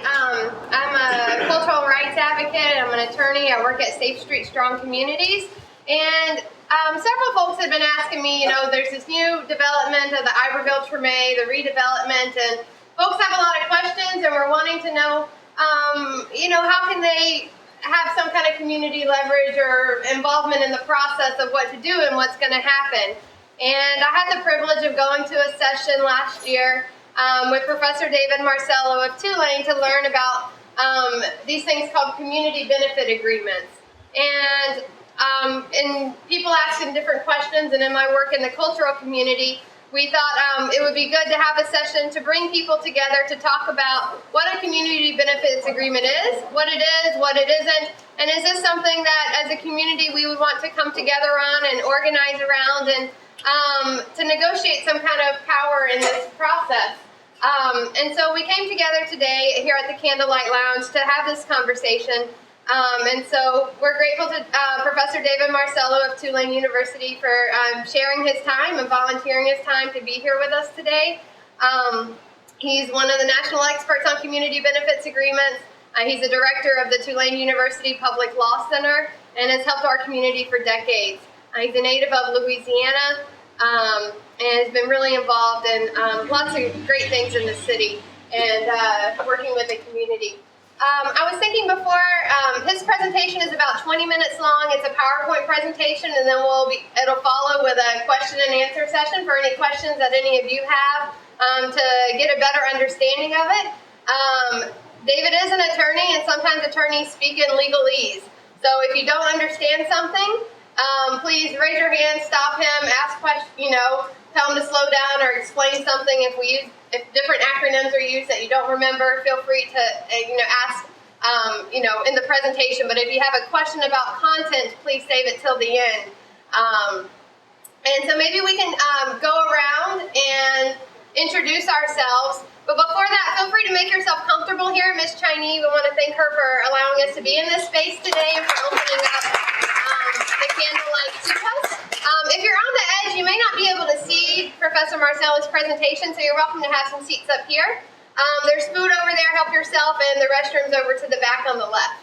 I'm a cultural rights advocate. I'm an attorney. I work at Safe Street Strong Communities. And several folks have been asking me, there's this new development of the Iberville Treme, the redevelopment, and folks have a lot of questions and we're wanting to know, how can they have some kind of community leverage or involvement in the process of what to do and what's going to happen. And I had the privilege of going to a session last year with Professor David Marcello of Tulane to learn about these things called community benefit agreements. And people asking different questions, and in my work in the cultural community, we thought it would be good to have a session to bring people together to talk about what a community benefits agreement is, what it isn't, and is this something that as a community we would want to come together on and organize around and to negotiate some kind of power in this process. And so we came together today here at the Candlelight Lounge to have this conversation. And so we're grateful to Professor David Marcello of Tulane University for sharing his time and volunteering his time to be here with us today. He's one of the national experts on community benefits agreements. He's the director of the Tulane University Public Law Center and has helped our community for decades. He's a native of Louisiana and has been really involved in lots of great things in the city and working with the community. I was thinking before, his presentation is about 20 minutes long. It's a PowerPoint presentation, and then it'll follow with a question and answer session for any questions that any of you have to get a better understanding of it. David is an attorney, and sometimes attorneys speak in legalese. So if you don't understand something, please raise your hand, stop him, ask questions, tell him to slow down or explain something. If different acronyms are used that you don't remember, feel free to ask in the presentation. But if you have a question about content, please save it till the end. And so maybe we can go around and introduce ourselves. But before that, feel free to make yourself comfortable here. Miss Chinese, we want to thank her for allowing us to be in this space today and for opening up the candlelight to us. If you're on the edge, you may not be able to see Professor Marcello's presentation, so you're welcome to have some seats up here. There's food over there, help yourself, and the restrooms over to the back on the left.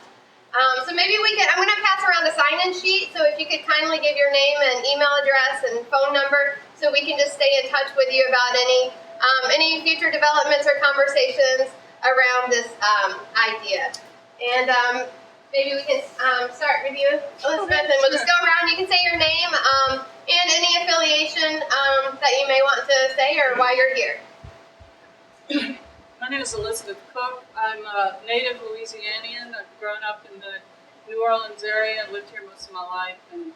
So maybe I'm going to pass around a sign-in sheet, so if you could kindly give your name and email address and phone number so we can just stay in touch with you about any future developments or conversations around this idea. And maybe we can start with you, Elizabeth, and we'll just go around. You can say your name and any affiliation that you may want to say or why you're here. My name is Elizabeth Cook. I'm a native Louisianian. I've grown up in the New Orleans area and lived here most of my life. And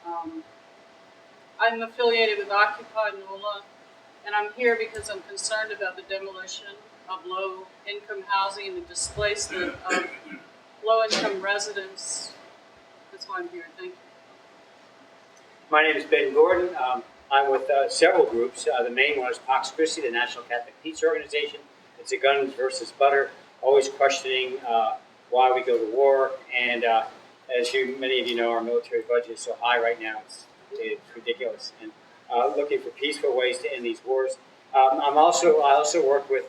I'm affiliated with Occupy NOLA. And I'm here because I'm concerned about the demolition of low-income housing and the displacement of low-income residents. That's why I'm here. Thank you. My name is Ben Gordon. I'm with several groups. The main one is Pax Christi, the National Catholic Peace Organization. It's a guns versus butter, always questioning why we go to war. And as many of you know, our military budget is so high right now, it's ridiculous. And looking for peaceful ways to end these wars. I also work with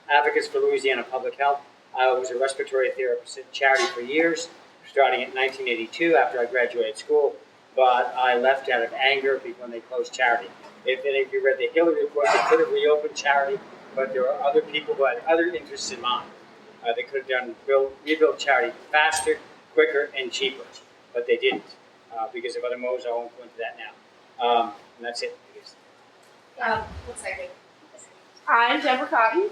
Advocates for Louisiana Public Health. I was a respiratory therapist at Charity for years, starting in 1982 after I graduated school. But I left out of anger when they closed Charity. If any of you read the Hillary report, they could have reopened Charity, but there were other people who had other interests in mind. They could have rebuilt Charity faster, quicker, and cheaper, but they didn't because of other motives. I won't go into that now. And that's it. Looks like it. I'm Deborah Cotton.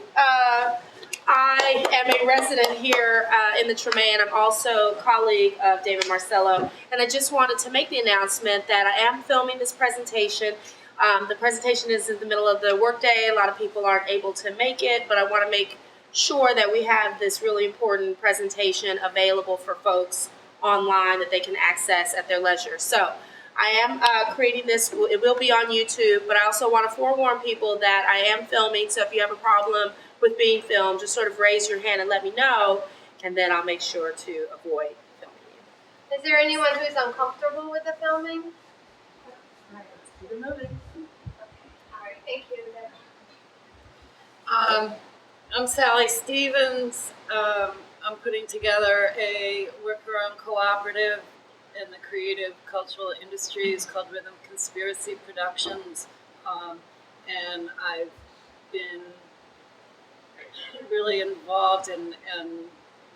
I am a resident here in the Treme, and I'm also a colleague of David Marcello. And I just wanted to make the announcement that I am filming this presentation. The presentation is in the middle of the workday. A lot of people aren't able to make it, but I want to make sure that we have this really important presentation available for folks online that they can access at their leisure. So I am creating this. It will be on YouTube, but I also want to forewarn people that I am filming. So if you have a problem with being filmed, just sort of raise your hand and let me know, and then I'll make sure to avoid filming you. Is there anyone who's uncomfortable with the filming? All right, let's keep it moving. All right, thank you. I'm Sally Stevens. I'm putting together a worker-owned cooperative in the creative cultural industries called Rhythm Conspiracy Productions. And I've been really involved in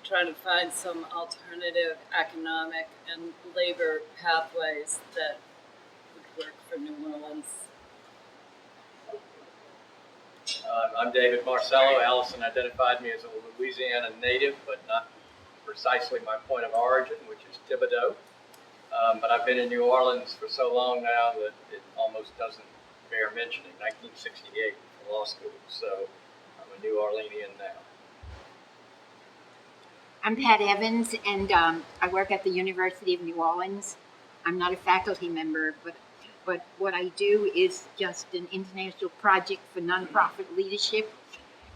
trying to find some alternative economic and labor pathways that would work for New Orleans. I'm David Marcello. Allison identified me as a Louisiana native, but not precisely my point of origin, which is Thibodeau. But I've been in New Orleans for so long now that it almost doesn't bear mentioning. 1968 for law school, so I'm a New Orleanian now. I'm Pat Evans, and I work at the University of New Orleans. I'm not a faculty member, but what I do is just an international project for nonprofit leadership,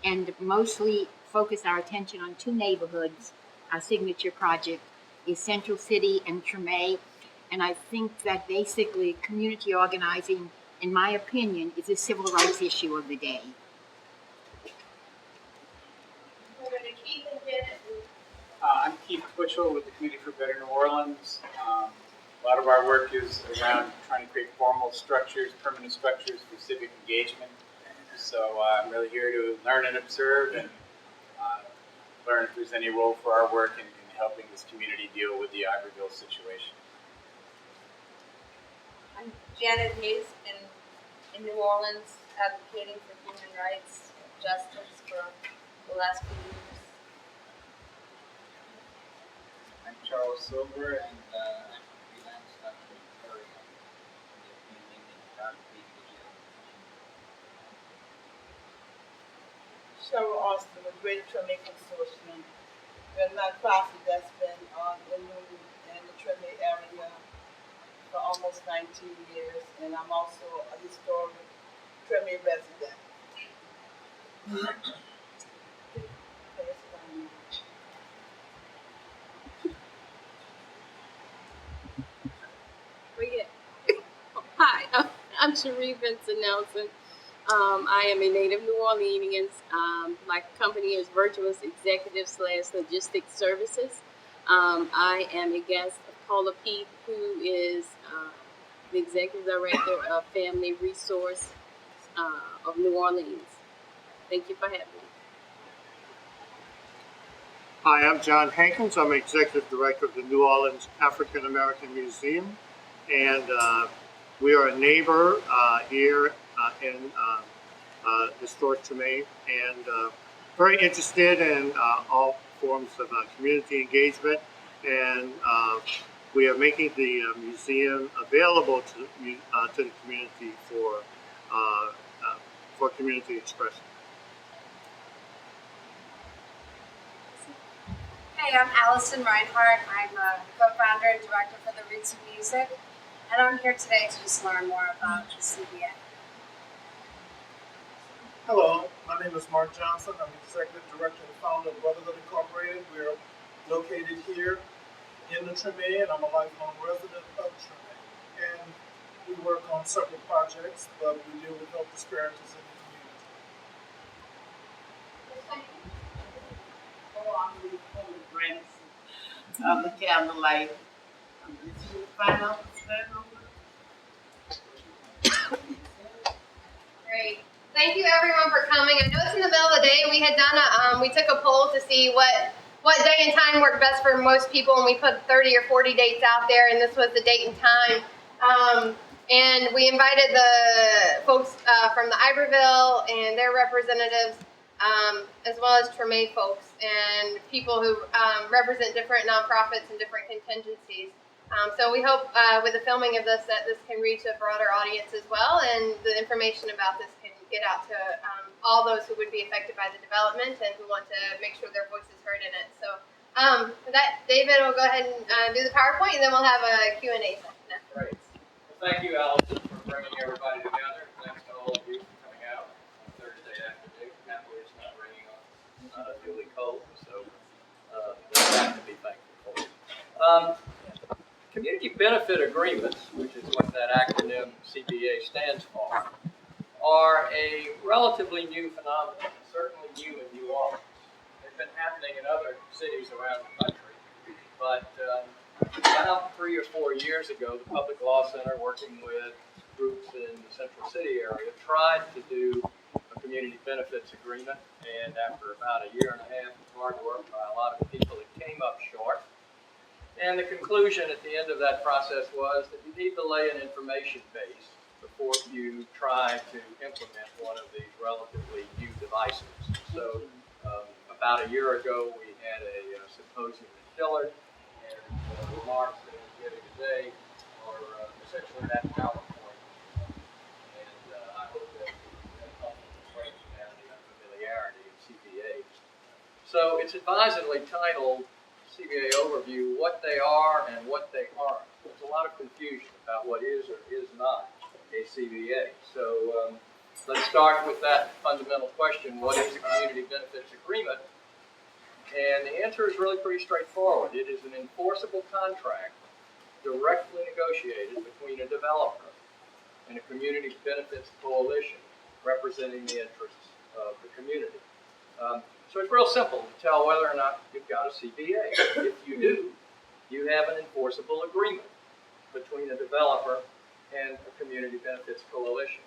and mostly focus our attention on two neighborhoods. Our signature project is Central City and Treme, and I think that basically community organizing, in my opinion, is a civil rights issue of the day. I'm Keith Butchell with the Committee for Better New Orleans. A lot of our work is around trying to create formal structures, permanent structures for civic engagement. So I'm really here to learn and observe and learn if there's any role for our work in helping this community deal with the Iberville situation. I'm Janet Hayes in New Orleans, advocating for human rights, justice for the last few years. I'm Charles Silver, and I'm a freelance doctor in Victoria. Cheryl Austin with Greater Treme Consortium. We're a nonprofit that's been in the Treme area for almost 19 years, and I'm also a historic Treme resident. Hi, I'm Cherie Vincent Nelson. I am a native New Orleanian. My company is Virtuous Executive / Logistics Services. I am a guest of Paula Peete, who is the Executive Director of Family Resource of New Orleans. Thank you for having me. Hi, I'm John Hankins. I'm Executive Director of the New Orleans African American Museum, and we are a neighbor here in historic Treme, and very interested in all forms of community engagement, and we are making the museum available to the community for community expression. Hey, I'm Allison Reinhardt. I'm a co-founder and director for the Roots of Music, and I'm here today to just learn more about the CBA. Hello, my name is Mark Johnson. I'm Executive Director and founder of Brotherhood Incorporated. We're located here in the Treme, and I'm a lifelong resident of Treme. And we work on several projects, but we deal with health disparities in the community. I'm the candlelight. Great. Thank you everyone for coming. I know it's in the middle of the day. We had done we took a poll to see what day and time worked best for most people, and we put 30 or 40 dates out there, and this was the date and time. And we invited the folks from the Iberville and their representatives, as well as Treme folks and people who represent different nonprofits and different contingencies. So we hope with the filming of this that this can reach a broader audience as well, and the information about this can get out to all those who would be affected by the development and who want to make sure their voice is heard in it. So with that, David will go ahead and do the PowerPoint, and then we'll have a Q&A session afterwards. Well, thank you, Allison, for bringing everybody together. Thanks to all of you for coming out on Thursday afternoon. Happily, it's not raining on really cold, so there's that to be thankful for. Community benefit agreements, which is what that acronym CBA stands for, are a relatively new phenomenon, certainly new in New Orleans. They've been happening in other cities around the country. But about 3 or 4 years ago, the Public Law Center, working with groups in the Central City area, tried to do a community benefits agreement. And after about a year and a half of hard work by a lot of people, it came up short. And the conclusion at the end of that process was that you need to lay an information base before you try to implement one of these relatively new devices. So about a year ago, we had a symposium in Dillard, and the remarks that I'm giving today are essentially that PowerPoint. And I hope that help break down the unfamiliarity of CBAs. So it's advisedly titled CBA Overview, what they are and what they aren't. There's a lot of confusion about what is or is not a CBA. So let's start with that fundamental question, what is a community benefits agreement? And the answer is really pretty straightforward. It is an enforceable contract directly negotiated between a developer and a community benefits coalition representing the interests of the community. So it's real simple to tell whether or not you've got a CBA. If you do, you have an enforceable agreement between a developer and a community benefits coalition.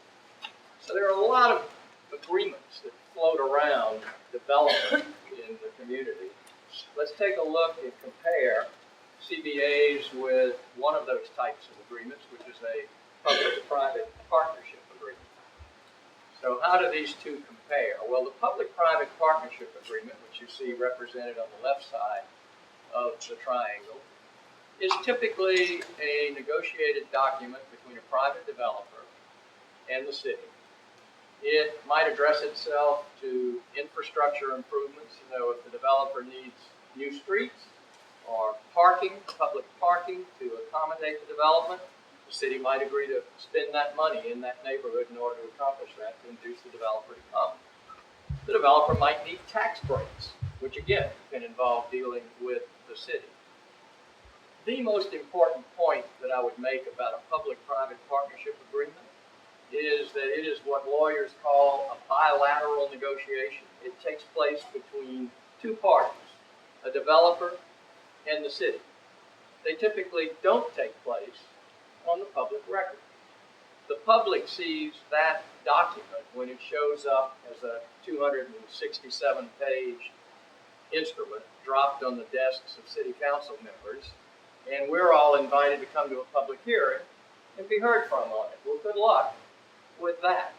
So there are a lot of agreements that float around development in the community. Let's take a look and compare CBAs with one of those types of agreements, which is a public-private partnership agreement. So how do these two compare? Well, the public-private partnership agreement, which you see represented on the left side of the triangle, is typically a negotiated document between a private developer and the city. It might address itself to infrastructure improvements. You know, if the developer needs new streets or parking, public parking to accommodate the development, the city might agree to spend that money in that neighborhood in order to accomplish that, to induce the developer to come. The developer might need tax breaks, which again can involve dealing with the city. The most important point that I would make about a public-private partnership agreement is that it is what lawyers call a bilateral negotiation. It takes place between two parties, a developer and the city. They typically don't take place on the public record. The public sees that document when it shows up as a 267-page instrument dropped on the desks of city council members, and we're all invited to come to a public hearing and be heard from on it. Well, good luck with that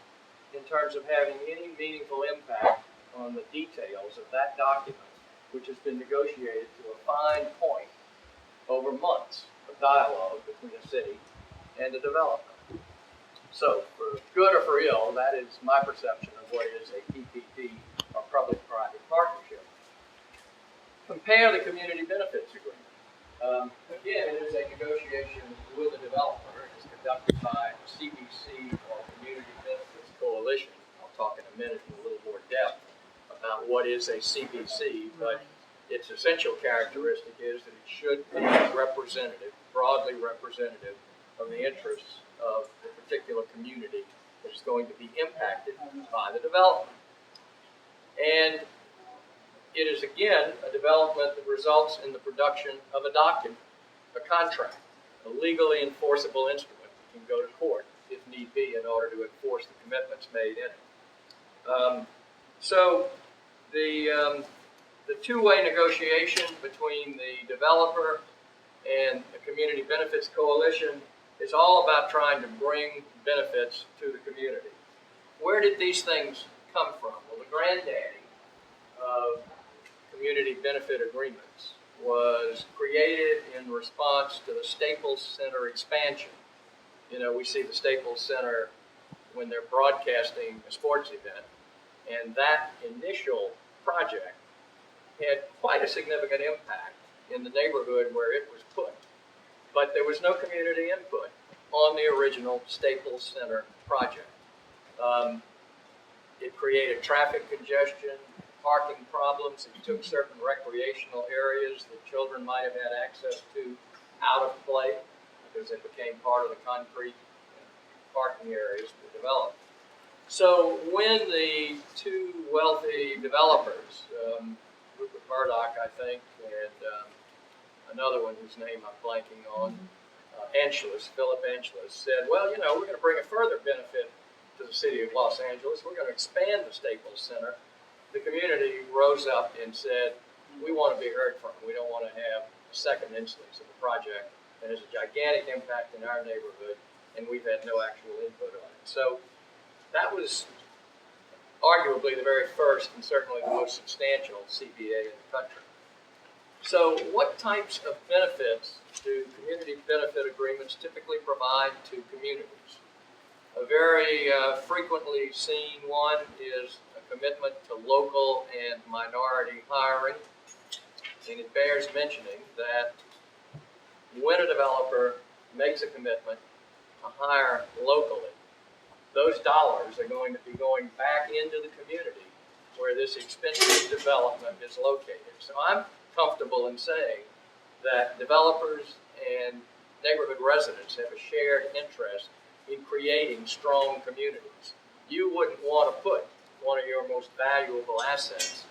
in terms of having any meaningful impact on the details of that document, which has been negotiated to a fine point over months of dialogue between a city and a developer. So, for good or for ill, that is my perception of what is a PPP, or public-private partnership. Compare the community benefits agreement. Again, it is a negotiation with a developer. It is conducted by CBC, or Community Benefits Coalition. I'll talk in a minute in a little more depth about what is a CBC, but its essential characteristic is that it should be representative, broadly representative of the interests of the particular community that is going to be impacted by the development. And it is, again, a development that results in the production of a document, a contract, a legally enforceable instrument that can go to court, if need be, in order to enforce the commitments made in it. So the two-way negotiation between the developer and the Community Benefits Coalition is all about trying to bring benefits to the community. Where did these things come from? Well, the granddaddy of community benefit agreements was created in response to the Staples Center expansion. You know, we see the Staples Center when they're broadcasting a sports event, and that initial project had quite a significant impact in the neighborhood where it was put. But there was no community input on the original Staples Center project. It created traffic congestion, parking problems. It took certain recreational areas that children might have had access to out of play because it became part of the concrete parking areas that developed. So when the two wealthy developers Rupert Murdoch, I think, and another one whose name I'm blanking on, Philip Anschluss, said, well, you know, we're going to bring a further benefit to the city of Los Angeles. We're going to expand the Staples Center. The community rose up and said, we want to be heard from. We don't want to have a second instance of a project that has a gigantic impact in our neighborhood, and we've had no actual input on it. So that was arguably the very first and certainly the most substantial CBA in the country. So what types of benefits do community benefit agreements typically provide to communities? A very frequently seen one is a commitment to local and minority hiring. And it bears mentioning that when a developer makes a commitment to hire locally, those dollars are going to be going back into the community where this expensive development is located. So I'm comfortable in saying that developers and neighborhood residents have a shared interest in creating strong communities. You wouldn't want to put one of your most valuable assets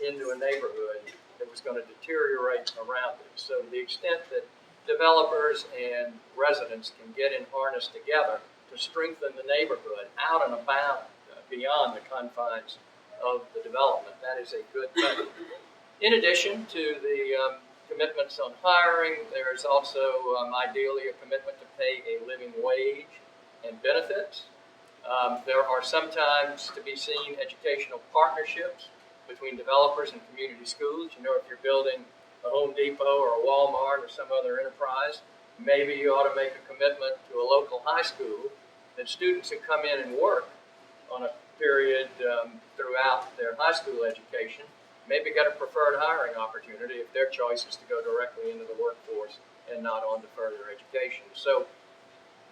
into a neighborhood that was going to deteriorate around it. So to the extent that developers and residents can get in harness together to strengthen the neighborhood out and about beyond the confines of the development, that is a good thing. In addition to the commitments on hiring, there is also ideally a commitment to pay a living wage and benefits. There are sometimes to be seen educational partnerships between developers and community schools. You know, if you're building a Home Depot or a Walmart or some other enterprise, maybe you ought to make a commitment to a local high school that students who come in and work on a period throughout their high school education maybe get a preferred hiring opportunity if their choice is to go directly into the workforce and not on to further education. So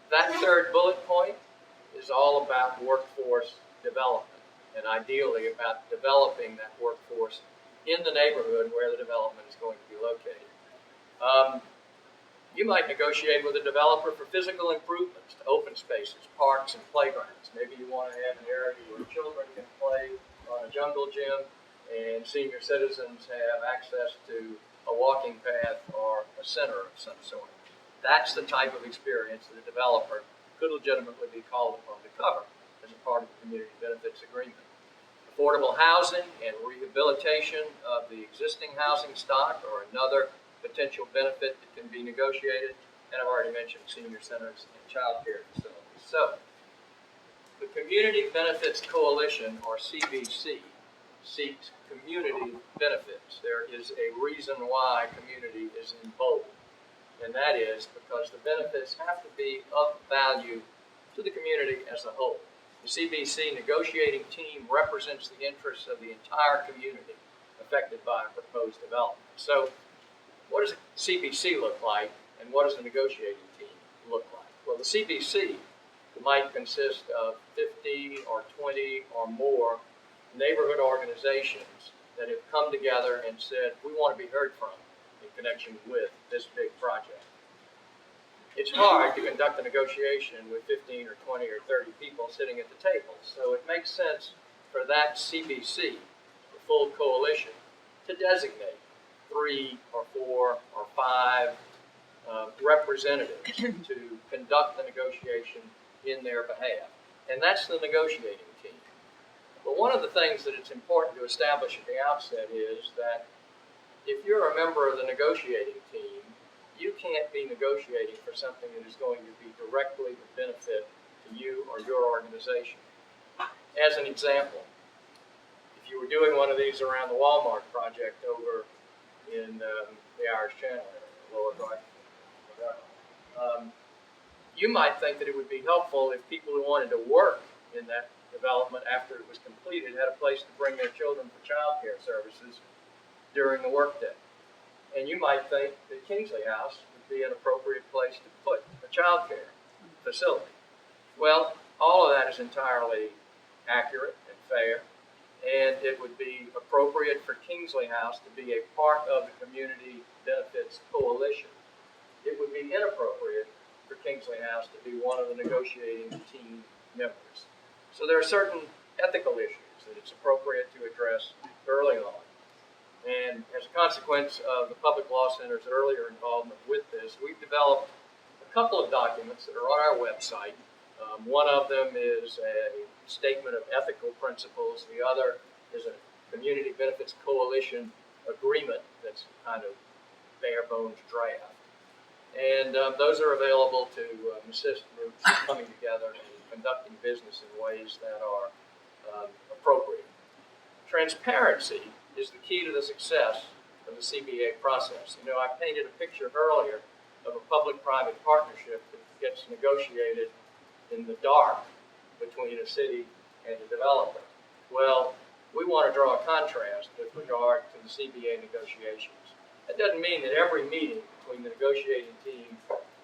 that third bullet point is all about workforce development, and ideally about developing that workforce in the neighborhood where the development is going to be located. You might negotiate with a developer for physical improvements to open spaces, parks, and playgrounds. Maybe you want to have an area where children can play on a jungle gym and senior citizens have access to a walking path or a center of some sort. That's the type of experience that a developer could legitimately be called upon to cover as a part of the community benefits agreement. Affordable housing and rehabilitation of the existing housing stock are another potential benefit that can be negotiated, and I've already mentioned senior centers and child care facilities. So, the Community Benefits Coalition, or CBC, seeks community benefits. There is a reason why community is in bold, and that is because the benefits have to be of value to the community as a whole. The CBC negotiating team represents the interests of the entire community affected by a proposed development. So, what does a CBC look like, and what does a negotiating team look like? Well, the CBC might consist of 50 or 20 or more neighborhood organizations that have come together and said, we want to be heard from in connection with this big project. It's hard to conduct a negotiation with 15 or 20 or 30 people sitting at the table, so it makes sense for that CBC, the full coalition, to designate 3 or 4 or 5 representatives to conduct the negotiation in their behalf. And that's the negotiating team. But one of the things that it's important to establish at the outset is that if you're a member of the negotiating team, you can't be negotiating for something that is going to be directly of benefit to you or your organization. As an example, if you were doing one of these around the Walmart project over in the Irish Channel area, Lower Brighton, whatever, you might think that it would be helpful if people who wanted to work in that development after it was completed had a place to bring their children for child care services during the workday. And you might think that Kingsley House would be an appropriate place to put a child care facility. Well, all of that is entirely accurate and fair, and it would be appropriate for Kingsley House to be a part of the Community Benefits Coalition. It would be inappropriate for Kingsley House to be one of the negotiating team members. So there are certain ethical issues that it's appropriate to address early on. And as a consequence of the Public Law Center's earlier involvement with this, we've developed a couple of documents that are on our website. One of them is a statement of ethical principles. The other is a Community Benefits Coalition agreement that's kind of bare bones draft. And those are available to assist groups in coming together and conducting business in ways that are appropriate. Transparency is the key to the success of the CBA process. You know, I painted a picture earlier of a public-private partnership that gets negotiated in the dark between a city and a developer. Well, we want to draw a contrast with regard to the CBA negotiations. That doesn't mean that every meeting between the negotiating team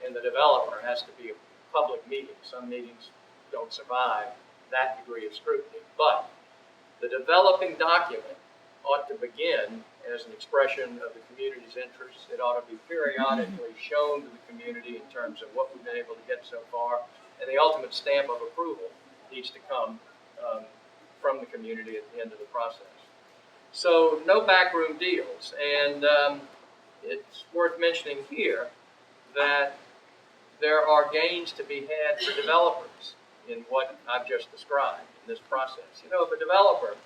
and the developer has to be a public meeting. Some meetings don't survive that degree of scrutiny. But the developing document ought to begin as an expression of the community's interests. It ought to be periodically shown to the community in terms of what we've been able to get so far, and the ultimate stamp of approval needs to come from the community at the end of the process. So no backroom deals, and it's worth mentioning here that there are gains to be had for developers in what I've just described in this process. You know, if a developer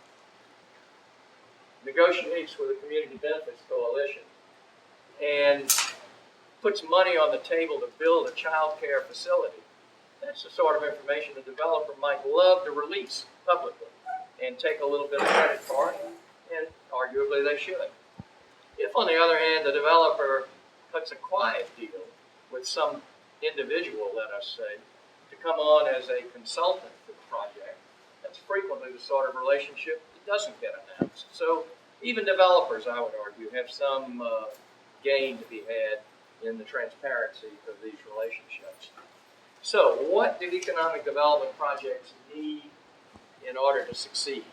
negotiates with a community benefits coalition and puts money on the table to build a child care facility, that's the sort of information the developer might love to release publicly and take a little bit of credit for it, and arguably they should. If, on the other hand, the developer cuts a quiet deal with some individual, let us say, to come on as a consultant for the project, that's frequently the sort of relationship that doesn't get announced. So even developers, I would argue, have some gain to be had in the transparency of these relationships. So what do economic development projects need in order to succeed?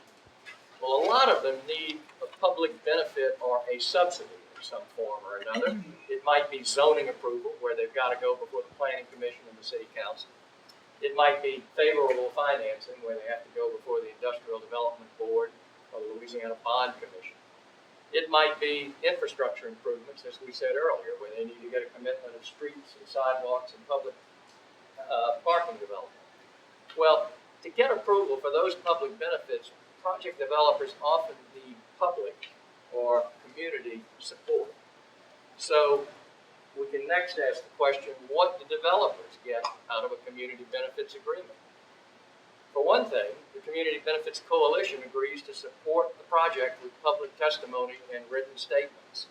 Well, a lot of them need a public benefit or a subsidy in some form or another. It might be zoning approval, where they've got to go before the Planning Commission and the City Council. It might be favorable financing, where they have to go before the Industrial Development Board or the Louisiana Bond Commission. It might be infrastructure improvements, as we said earlier, where they need to get a commitment of streets and sidewalks and public parking development. Well, to get approval for those public benefits, project developers often need public or community support. So we can next ask the question, what do developers get out of a community benefits agreement? For one thing, the Community Benefits Coalition agrees to support the project with public testimony and written statements.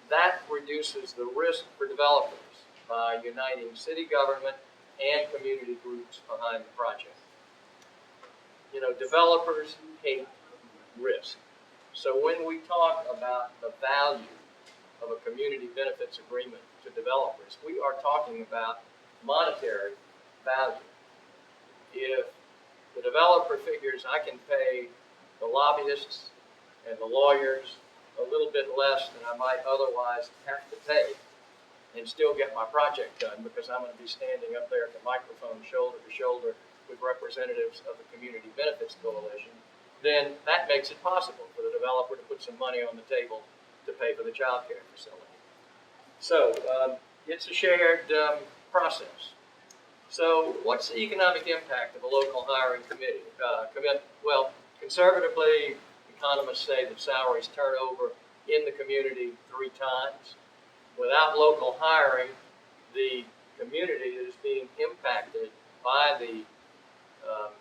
That reduces the risk for developers by uniting city government and community groups behind the project. You know, developers hate risk. So when we talk about the value of a community benefits agreement to developers, we are talking about monetary value. If the developer figures I can pay the lobbyists and the lawyers a little bit less than I might otherwise have to pay and still get my project done because I'm going to be standing up there at the microphone shoulder to shoulder with representatives of the Community Benefits Coalition, then that makes it possible for the developer to put some money on the table to pay for the child care facility. So it's a shared process. So what's the economic impact of a local hiring committee? Well, conservatively, economists say that salaries turn over in the community 3 times. Without local hiring, the community that is being impacted by the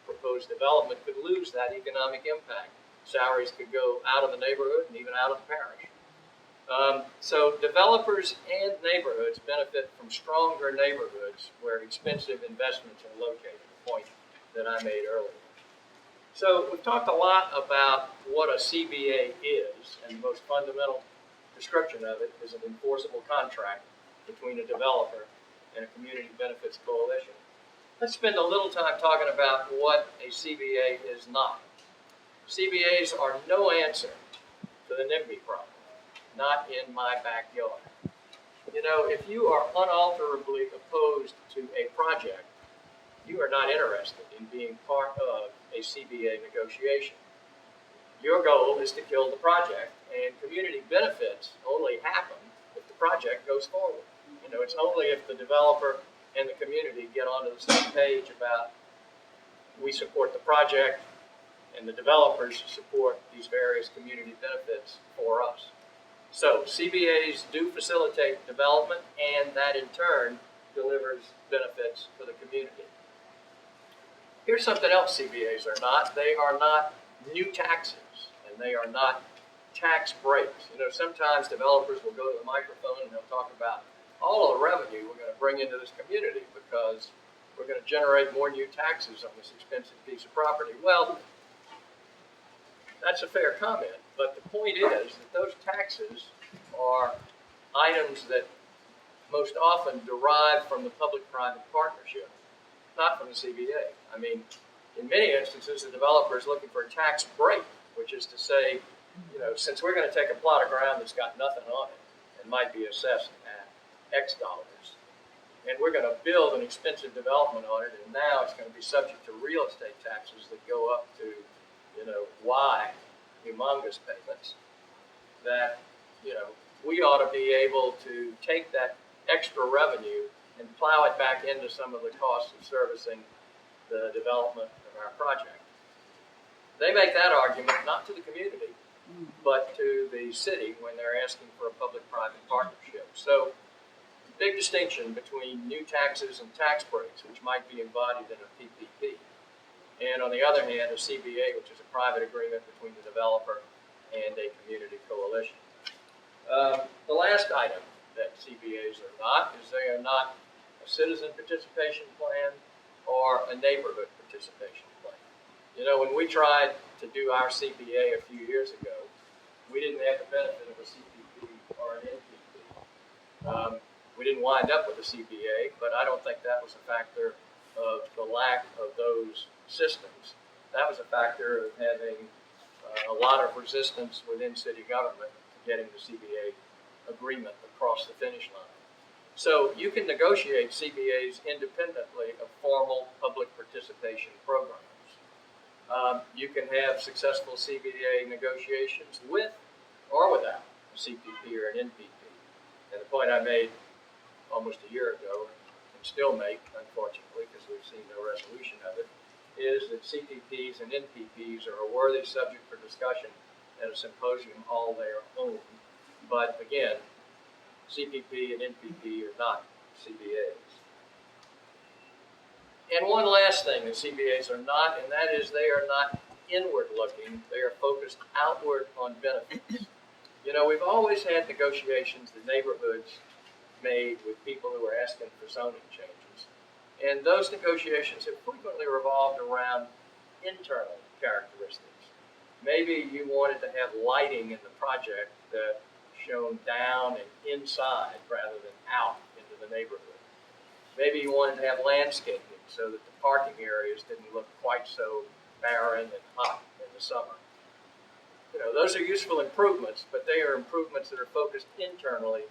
proposed development could lose that economic impact. Salaries could go out of the neighborhood and even out of the parish. So developers and neighborhoods benefit from stronger neighborhoods where expensive investments are located, a point that I made earlier. So we've talked a lot about what a CBA is, and the most fundamental description of it is an enforceable contract between a developer and a community benefits coalition. Let's spend a little time talking about what a CBA is not. CBAs are no answer to the NIMBY problem. Not in my backyard. You know, if you are unalterably opposed to a project, you are not interested in being part of a CBA negotiation. Your goal is to kill the project And community benefits only happen if the project goes forward. You know, it's only if the developer and the community get onto the same page about we support the project and the developers support these various community benefits for us. So CBAs do facilitate development, and that in turn delivers benefits for the community. Here's something else CBAs are not. They are not new taxes, and they are not tax breaks. You know, sometimes developers will go to the microphone and they'll talk about all of the revenue we're going to bring into this community because we're going to generate more new taxes on this expensive piece of property. Well, that's a fair comment, but the point is that those taxes are items that most often derive from the public-private partnership, not from the CBA. I mean, in many instances, the developer is looking for a tax break, which is to say, you know, since we're going to take a plot of ground that's got nothing on it and might be assessed at X dollars, and we're going to build an expensive development on it, and now it's going to be subject to real estate taxes that go up to, you know, Y humongous payments, that, you know, we ought to be able to take that extra revenue and plow it back into some of the costs of servicing the development of our project. They make that argument not to the community, but to the city when they're asking for a public-private partnership. So, big distinction between new taxes and tax breaks, which might be embodied in a PPP. And on the other hand, a CBA, which is a private agreement between the developer and a community coalition. The last item that CBAs are not is they are not a citizen participation plan or a neighborhood participation plan. You know, when we tried to do our CBA a few years ago, we didn't have the benefit of a CPP or an NPP. We didn't wind up with a CBA, but I don't think that was a factor of the lack of those systems. That was a factor of having a lot of resistance within city government to getting the CBA agreement across the finish line. So you can negotiate CBAs independently of formal public participation programs. You can have successful CBA negotiations with or without a CPP or an NPP. And the point I made almost a year ago, and still make, unfortunately, because we've seen no resolution of it, is that CPPs and NPPs are a worthy subject for discussion at a symposium all their own. But again, CPP and NPP are not CBAs. And one last thing that CBAs are not, and that is they are not inward looking, they are focused outward on benefits. You know, we've always had negotiations that neighborhoods made with people who were asking for zoning changes. And those negotiations have frequently revolved around internal characteristics. Maybe you wanted to have lighting in the project that shone down and inside rather than out into the neighborhood. Maybe you wanted to have landscaping so that the parking areas didn't look quite so barren and hot in the summer. You know, those are useful improvements, but they are improvements that are focused internally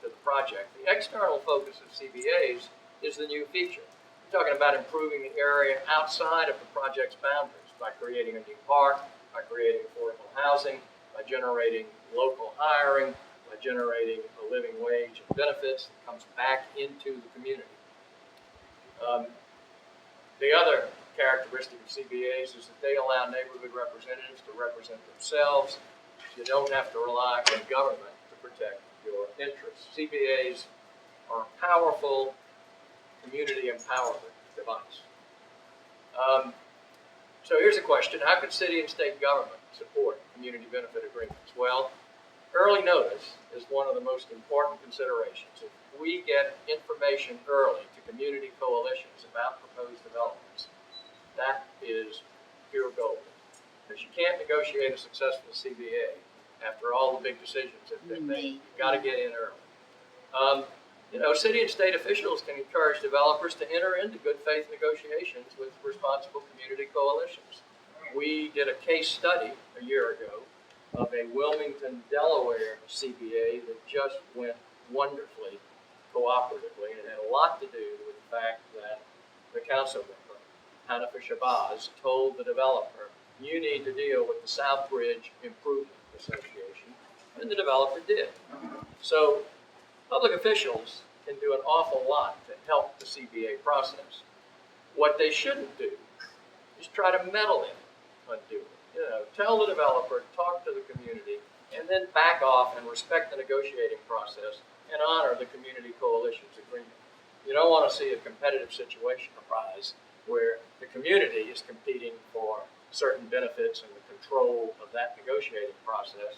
to the project. The external focus of CBAs is the new feature. We're talking about improving the area outside of the project's boundaries by creating a new park, by creating affordable housing, by generating local hiring, by generating a living wage and benefits that comes back into the community. The other characteristic of CBAs is that they allow neighborhood representatives to represent themselves. You don't have to rely on government to protect your interests. CBAs are a powerful community empowerment device. So here's a question. How could city and state government support community benefit agreements? Well, early notice is one of the most important considerations. If we get information early to community coalitions about proposed developments, that is pure gold. Because you can't negotiate a successful CBA after all the big decisions have been made. You've got to get in early. You know, city and state officials can encourage developers to enter into good faith negotiations with responsible community coalitions. We did a case study a year ago of a Wilmington, Delaware CBA that just went wonderfully cooperatively, and it had a lot to do with the fact that the council member, Hanifa Shabazz, told the developer, you need to deal with the South Bridge Improvement Association and the developer did. So public officials can do an awful lot to help the CBA process. What they shouldn't do is try to meddle in it, undo it. You know, tell the developer, talk to the community, and then back off and respect the negotiating process and honor the community coalition's agreement. You don't want to see a competitive situation arise where the community is competing for certain benefits and the control of that negotiating process,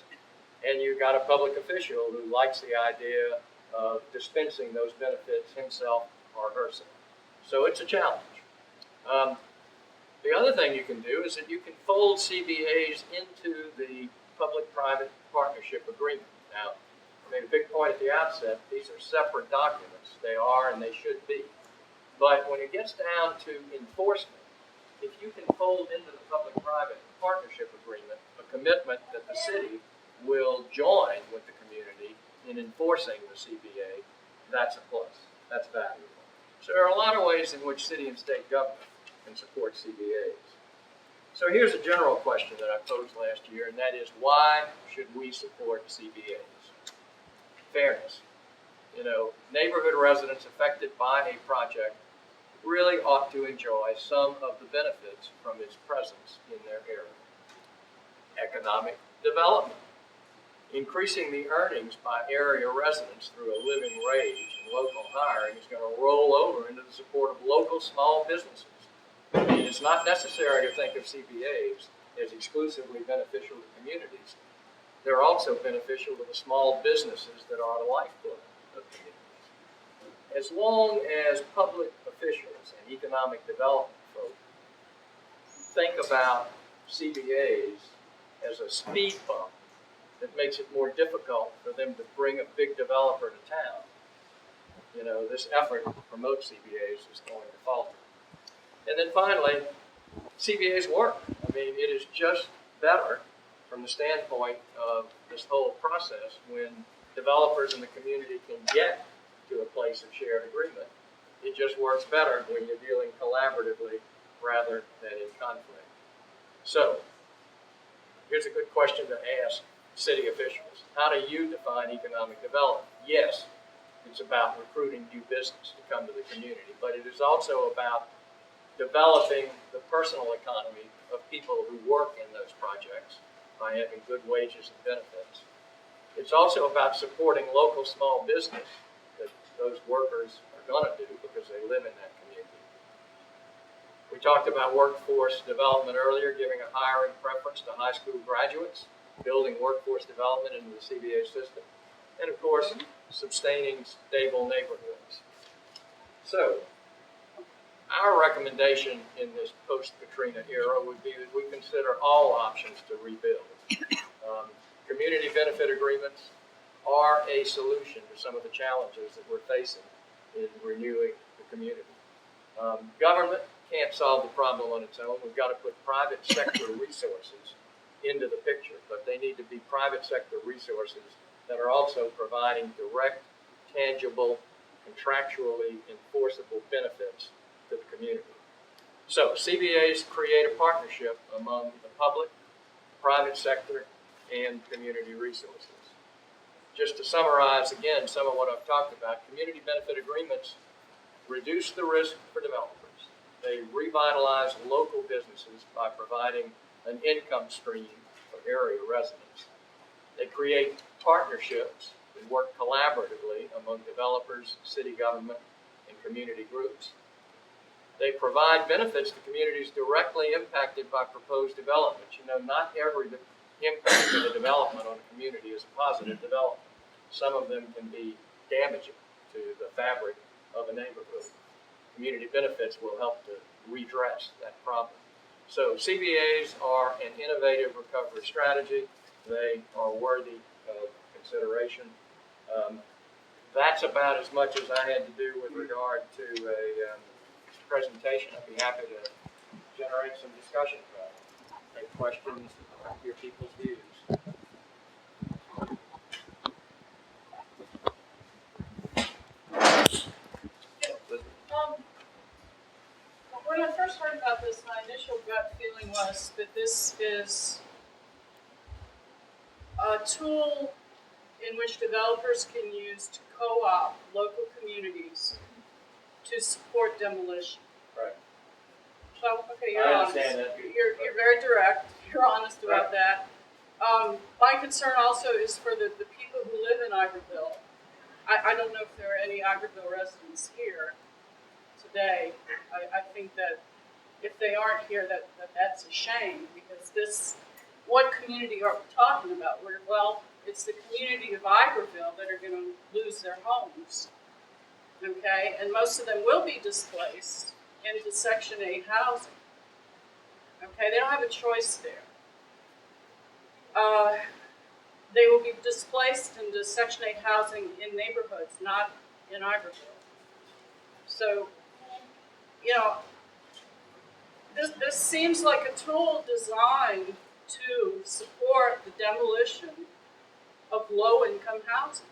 and you've got a public official who likes the idea of dispensing those benefits himself or herself. So it's a challenge. The other thing you can do is that you can fold CBAs into the public-private partnership agreement. Now, I made a big point at the outset, these are separate documents. They are and they should be. But when it gets down to enforcement, if you can fold into the public-private partnership agreement a commitment that the city will join with the community in enforcing the CBA, that's a plus. That's valuable. So there are a lot of ways in which city and state government can support CBAs. So here's a general question that I posed last year, and that is, why should we support CBAs? Fairness. You know, neighborhood residents affected by a project really ought to enjoy some of the benefits from its presence in their area. Economic development. Increasing the earnings by area residents through a living wage and local hiring is going to roll over into the support of local small businesses. I mean, it's not necessary to think of CBAs as exclusively beneficial to communities. They're also beneficial to the small businesses that are the lifeblood of communities. As long as public officials and economic development folk think about CBAs as a speed bump that makes it more difficult for them to bring a big developer to town, you know, this effort to promote CBAs is going to falter. And then finally, CBAs work. I mean, it is just better from the standpoint of this whole process when developers in the community can get to a place of shared agreement. It just works better when you're dealing collaboratively rather than in conflict. So, here's a good question to ask city officials. How do you define economic development? Yes, it's about recruiting new business to come to the community, but it is also about developing the personal economy of people who work in those projects by having good wages and benefits. It's also about supporting local small business that those workers are going to do because they live in that community. We talked about workforce development earlier, giving a hiring preference to high school graduates, building workforce development into the CBA system, and of course, sustaining stable neighborhoods. So, our recommendation in this post-Katrina era would be that we consider all options to rebuild. Community benefit agreements are a solution to some of the challenges that we're facing in renewing the community. Government can't solve the problem on its own. We've got to put private sector resources into the picture, but they need to be private sector resources that are also providing direct, tangible, contractually enforceable benefits to the community. So CBAs create a partnership among the public, private sector, and community resources. Just to summarize again some of what I've talked about, community benefit agreements reduce the risk for developers. They revitalize local businesses by providing an income stream for area residents. They create partnerships that work collaboratively among developers, city government, and community groups. They provide benefits to communities directly impacted by proposed development. You know, not every impact of a development on a community is a positive development. Some of them can be damaging to the fabric of a neighborhood. Community benefits will help to redress that problem. So CBAs are an innovative recovery strategy. They are worthy of consideration. That's about as much as I had to do with regard to a presentation. I'd be happy to generate some discussion about it. Take questions, hear people's views. When I first heard about this, my initial gut feeling was that this is a tool in which developers can use to co-op local communities to support demolition. Right. So, okay, you're I honest. understand that. You're very direct. You're honest about that. My concern also is for the people who live in Iberville. I don't know if there are any Iberville residents here today. I think that if they aren't here, that's a shame, because what community are we talking about? Well, it's the community of Iberville that are going to lose their homes, okay? And most of them will be displaced into Section 8 housing, okay? They don't have a choice there. They will be displaced into Section 8 housing in neighborhoods, not in Iberville. So, this seems like a tool designed to support the demolition of low-income housing.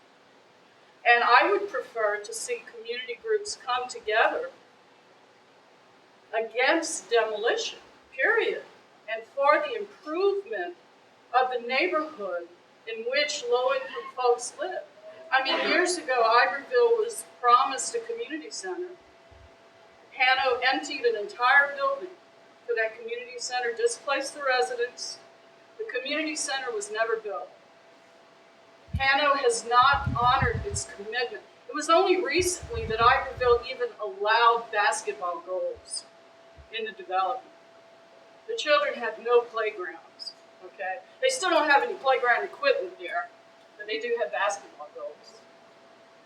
And I would prefer to see community groups come together against demolition, period, and for the improvement of the neighborhood in which low-income folks live. I mean, years ago, Iberville was promised a community center. Hano emptied an entire building for that community center, displaced the residents. The community center was never built. Hano has not honored its commitment. It was only recently that Iberville even allowed basketball goals in the development. The children had no playgrounds, okay? They still don't have any playground equipment there, but they do have basketball goals.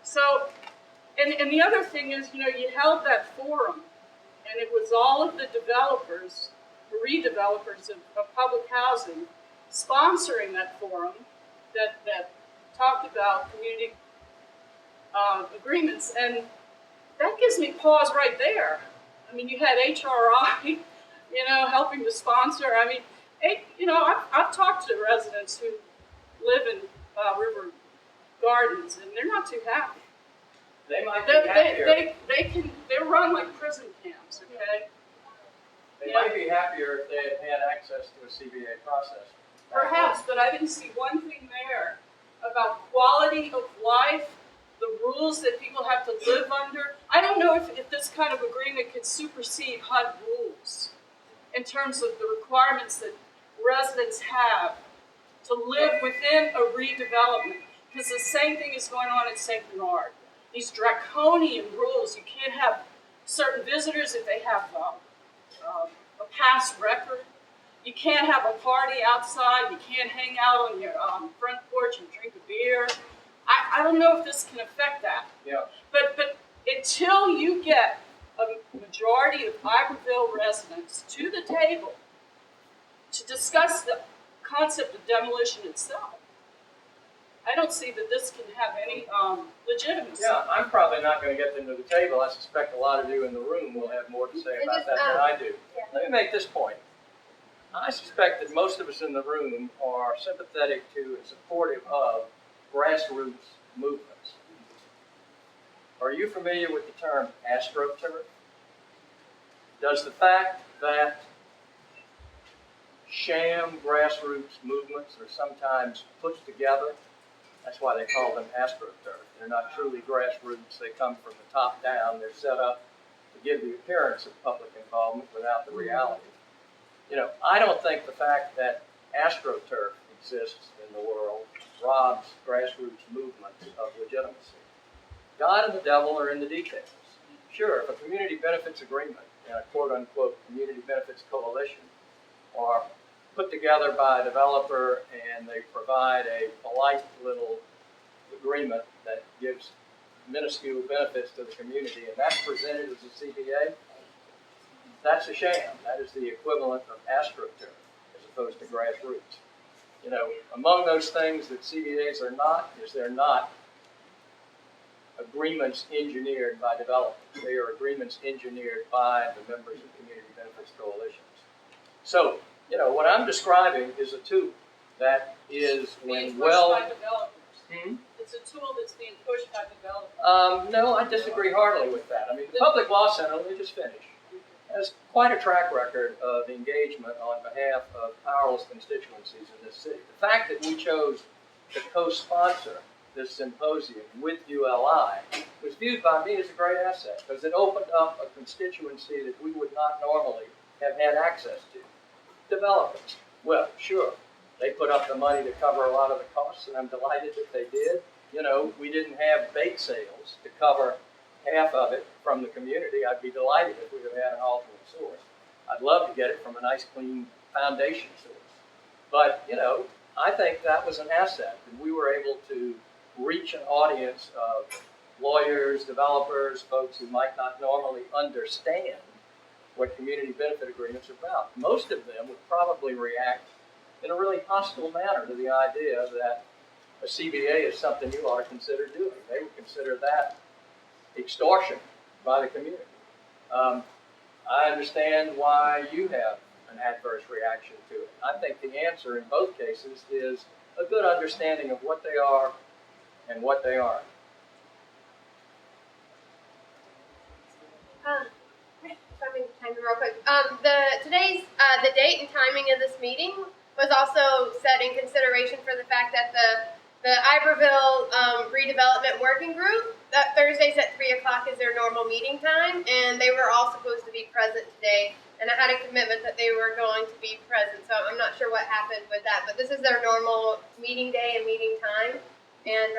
So, and the other thing is, you held that forum, and it was all of the developers, the redevelopers of public housing, sponsoring that forum that talked about community agreements, and that gives me pause right there. I mean, you had HRI, helping to sponsor. I mean, I've talked to residents who live in River Gardens, and they're not too happy. They might be happier. They're run like prison camps, okay? They might be happier if they had access to a CBA process. Perhaps, but I didn't see one thing there about quality of life, the rules that people have to live under. I don't know if this kind of agreement could supersede HUD rules in terms of the requirements that residents have to live within a redevelopment. Because the same thing is going on at St. Bernard. These draconian rules, you can't have certain visitors if they have a past record. You can't have a party outside. You can't hang out on your front porch and drink a beer. I don't know if this can affect that. Yeah. But until you get a majority of Iberville residents to the table to discuss the concept of demolition itself, I don't see that this can have any legitimacy. Yeah, I'm probably not going to get them to the table. I suspect a lot of you in the room will have more to say about that than I do. Yeah. Let me make this point. I suspect that most of us in the room are sympathetic to and supportive of grassroots movements. Are you familiar with the term astroturf? Does the fact that sham grassroots movements are sometimes put together, that's why they call them astroturf. They're not truly grassroots. They come from the top down. They're set up to give the appearance of public involvement without the reality. I don't think the fact that astroturf exists in the world robs grassroots movements of legitimacy. God and the devil are in the details. Sure, if a community benefits agreement and a quote-unquote community benefits coalition are put together by a developer and they provide a polite little agreement that gives minuscule benefits to the community, and that's presented as a CBA, that's a sham. That is the equivalent of astroturf as opposed to grassroots. Among those things that CBAs are not, is they're not agreements engineered by developers. They are agreements engineered by the members of community benefits coalitions. So, what I'm describing is a tool that is Being pushed well. by developers. It's a tool that's being pushed by developers. No, I disagree heartily with that. I mean, the Public Law Center, let me just finish, has quite a track record of engagement on behalf of powerless constituencies in this city. The fact that we chose to co-sponsor this symposium with ULI was viewed by me as a great asset because it opened up a constituency that we would not normally have had access to. Developers, well, sure, they put up the money to cover a lot of the costs, and I'm delighted that they did. You know, we didn't have bake sales to cover half of it from the community. I'd be delighted if we would have had an alternate source. I'd love to get it from a nice, clean foundation source. But, you know, I think that was an asset, and we were able to reach an audience of lawyers, developers, folks who might not normally understand what community benefit agreements are about. Most of them would probably react in a really hostile manner to the idea that a CBA is something you ought to consider doing. They would consider that extortion by the community. I understand why you have an adverse reaction to it. I think the answer in both cases is a good understanding of what they are and what they aren't. Time real quick. The date and timing of this meeting was also set in consideration for the fact that the Iberville redevelopment working group, that Thursdays at 3 o'clock is their normal meeting time, and they were all supposed to be present today. And I had a commitment that they were going to be present, so I'm not sure what happened with that. But this is their normal meeting day and meeting time, and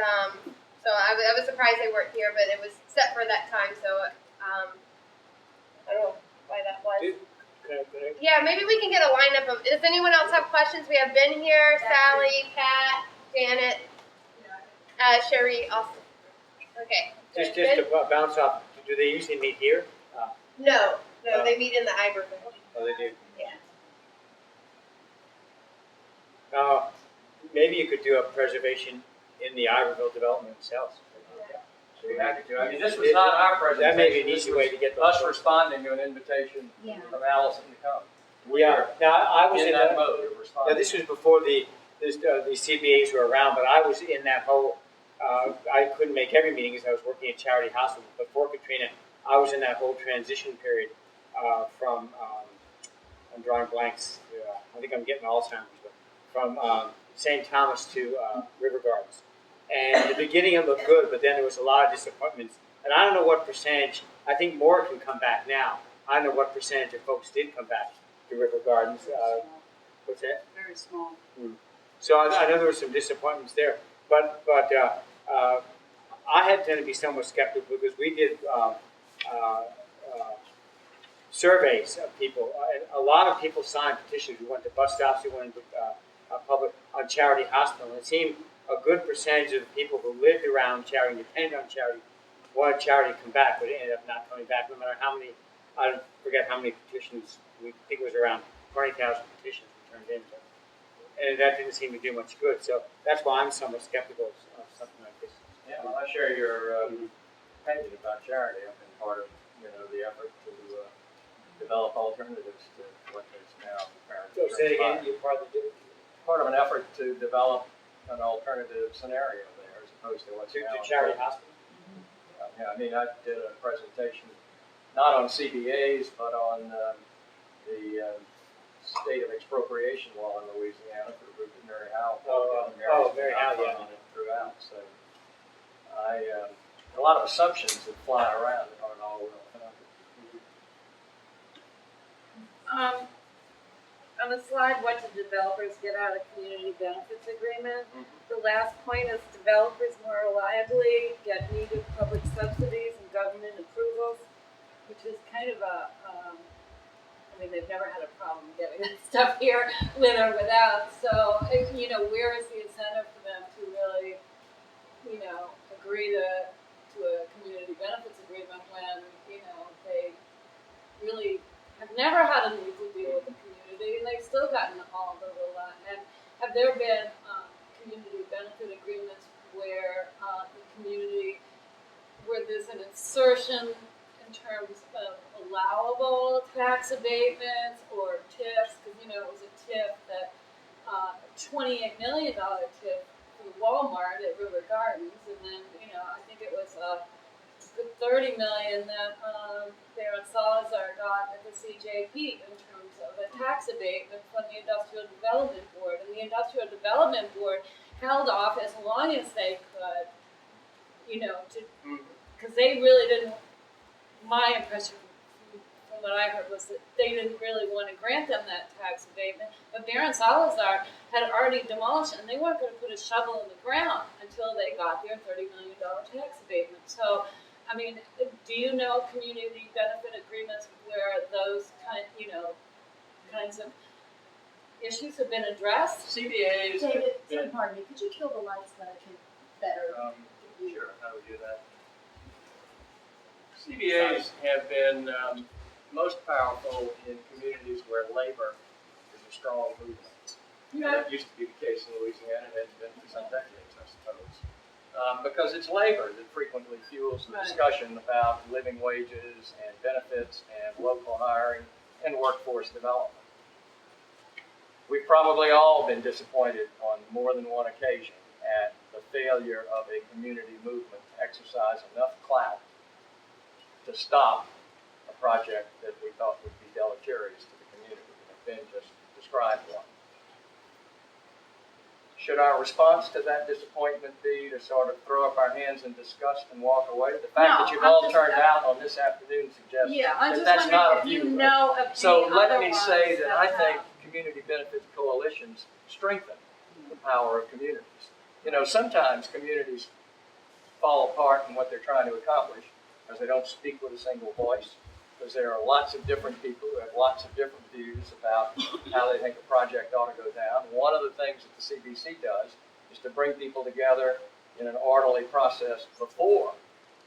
so I was surprised they weren't here, but it was set for that time. So I don't know why that was. Yeah, maybe we can get a lineup of. Does anyone else have questions? We have Ben here, Sally, Pat, Janet, Sherry, also. Okay. Just to bounce off, do they usually meet here? No, they meet in the Iberville. Oh, they do? Yeah. Maybe you could do a preservation in the Iberville development itself. Be happy to. I mean, this was not our presentation. That may be an easy way to get us responding to an invitation from Allison to come. We are now. I was in that mode of responding. Now, this was before the CBAs were around, but I was in that whole. I couldn't make every meeting because I was working at Charity Hospital. Before Katrina, I was in that whole transition period from. I'm drawing blanks. I think I'm getting Alzheimer's, but from St. Thomas to River Gardens. And the beginning it looked good, but then there was a lot of disappointments. And I don't know what percentage, I think more can come back now. I don't know what percentage of folks did come back to River Gardens. What's that? Very small. So I know there were some disappointments there. But I had tended to be somewhat skeptical because we did surveys of people. A lot of people signed petitions. We went to bus stops, we went to public on Charity Hospital. And it seemed a good percentage of the people who lived around Charity, depended on Charity, wanted Charity to come back, but it ended up not coming back, no matter how many, I forget how many petitions, we think it was around 20,000 petitions we turned in. And that didn't seem to do much good, so that's why I'm somewhat skeptical of something like this. Yeah, well, I share your opinion about Charity. I've been part of, the effort to develop alternatives to what is now apparent. So say it again, you're part of an effort to develop an alternative scenario there as opposed to what's now. To Charity Hospital? Yeah, I mean, I did a presentation not on CBAs, but on the state of expropriation law in Louisiana for a group that Mary Howell. Mary Howell, yeah. On it throughout. So a lot of assumptions that fly around that aren't all well founded. On the slide, what do developers get out of community benefits agreement? The last point is developers more reliably get needed public subsidies and government approvals, which is kind of they've never had a problem getting that stuff here with or without. So, where is the incentive for them to really, agree to a community benefits agreement when, they really have never had a need to deal with the community, and they've still gotten all over a lot. And have there been community benefit agreements where the community, where there's an insertion in terms of allowable tax abatements or TIFs? Because, it was a TIF that, $28 million TIF for Walmart at River Gardens, and then, I think it was good $30 million that there in Salazar got at the CJP in terms of a tax abatement from the Industrial Development Board. And the Industrial Development Board held off as long as they could, because they really didn't, my impression from what I heard was that they didn't really want to grant them that tax abatement, but Baron Salazar had already demolished it, and they weren't going to put a shovel in the ground until they got their $30 million tax abatement. So, I mean, do you know community benefit agreements where those kinds of issues have been addressed? CBAs. David, pardon me, could you kill the lights that I can better? Sure, how do we do that? CBAs have been most powerful in communities where labor is a strong movement. That used to be the case in Louisiana, and has been for some decades, I suppose. Because it's labor that frequently fuels the discussion about living wages and benefits and local hiring and workforce development. We've probably all been disappointed on more than one occasion at the failure of a community movement to exercise enough clout to stop a project that we thought would be deleterious to the community. And Ben just described one. Should our response to that disappointment be to sort of throw up our hands in disgust and walk away? The fact that you've all turned out on this afternoon suggests that that's not a view. So let me say that I think community benefits coalitions strengthen the power of communities. You know, sometimes communities fall apart in what they're trying to accomplish because they don't speak with a single voice, because there are lots of different people who have lots of different views about how they think a project ought to go down. One of the things that the CBC does is to bring people together in an orderly process before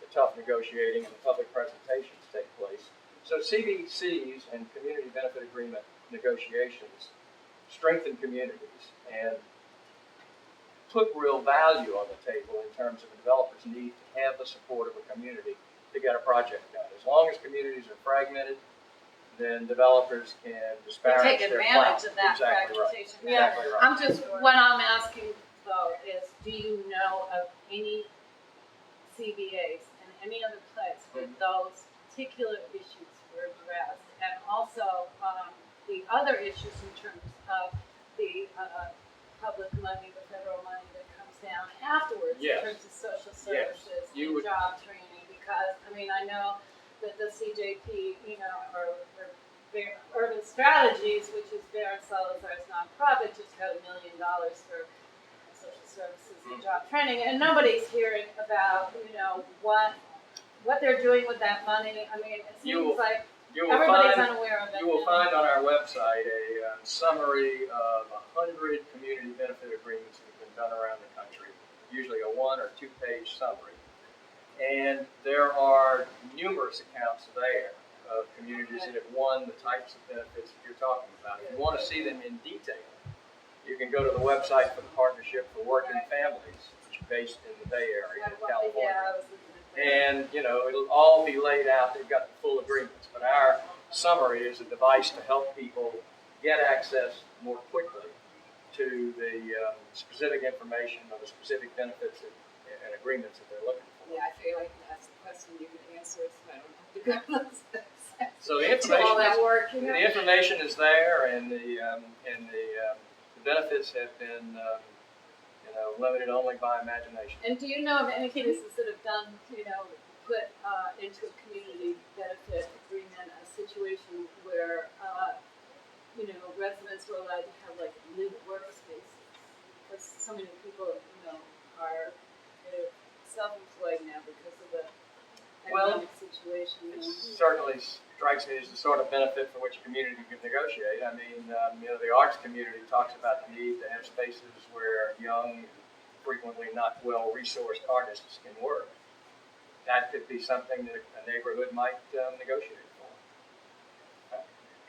the tough negotiating and the public presentations take place. So CBCs and community benefit agreement negotiations strengthen communities and put real value on the table in terms of a developer's need to have the support of a community to get a project done. As long as communities are fragmented, then developers can disparage take their advantage clout. of that Exactly fragmentation. right. Yeah. Exactly right. I'm just, what I'm asking though is, do you know of any CBAs in any other place where those particular issues were addressed? And also the other issues in terms of the public money, the federal money that comes down afterwards in terms of social services and job training. Because, I mean, I know that the CJP, or Urban Strategies, which is Baron Salazar's nonprofit, just got $1 million for social services and job training, and nobody's hearing about, what they're doing with that money. I mean, it seems like everybody's unaware of it. You will find on our website a summary of 100 community benefit agreements that have been done around the country, usually a 1 or 2 page summary. And there are numerous accounts there of communities that have won the types of benefits that you're talking about. If you want to see them in detail, you can go to the website for the Partnership for Working Families, which is based in the Bay Area in California. And, it'll all be laid out. They've got the full agreements. But our summary is a device to help people get access more quickly to the specific information of the specific benefits and agreements that they're looking for. Yeah, I feel like that's the question you can answer, so I don't have to go to those steps. So the information, all that work, the information is there, and the benefits have been limited only by imagination. And do you know of any cases that have done, put into a community benefit agreement a situation where, residents were allowed to have like new workspaces? Because so many people, are self-employed now because of the economic situation. It certainly strikes me as the sort of benefit for which a community can negotiate. I mean, the arts community talks about the need to have spaces where young, frequently not well-resourced artists can work. That could be something that a neighborhood might negotiate for.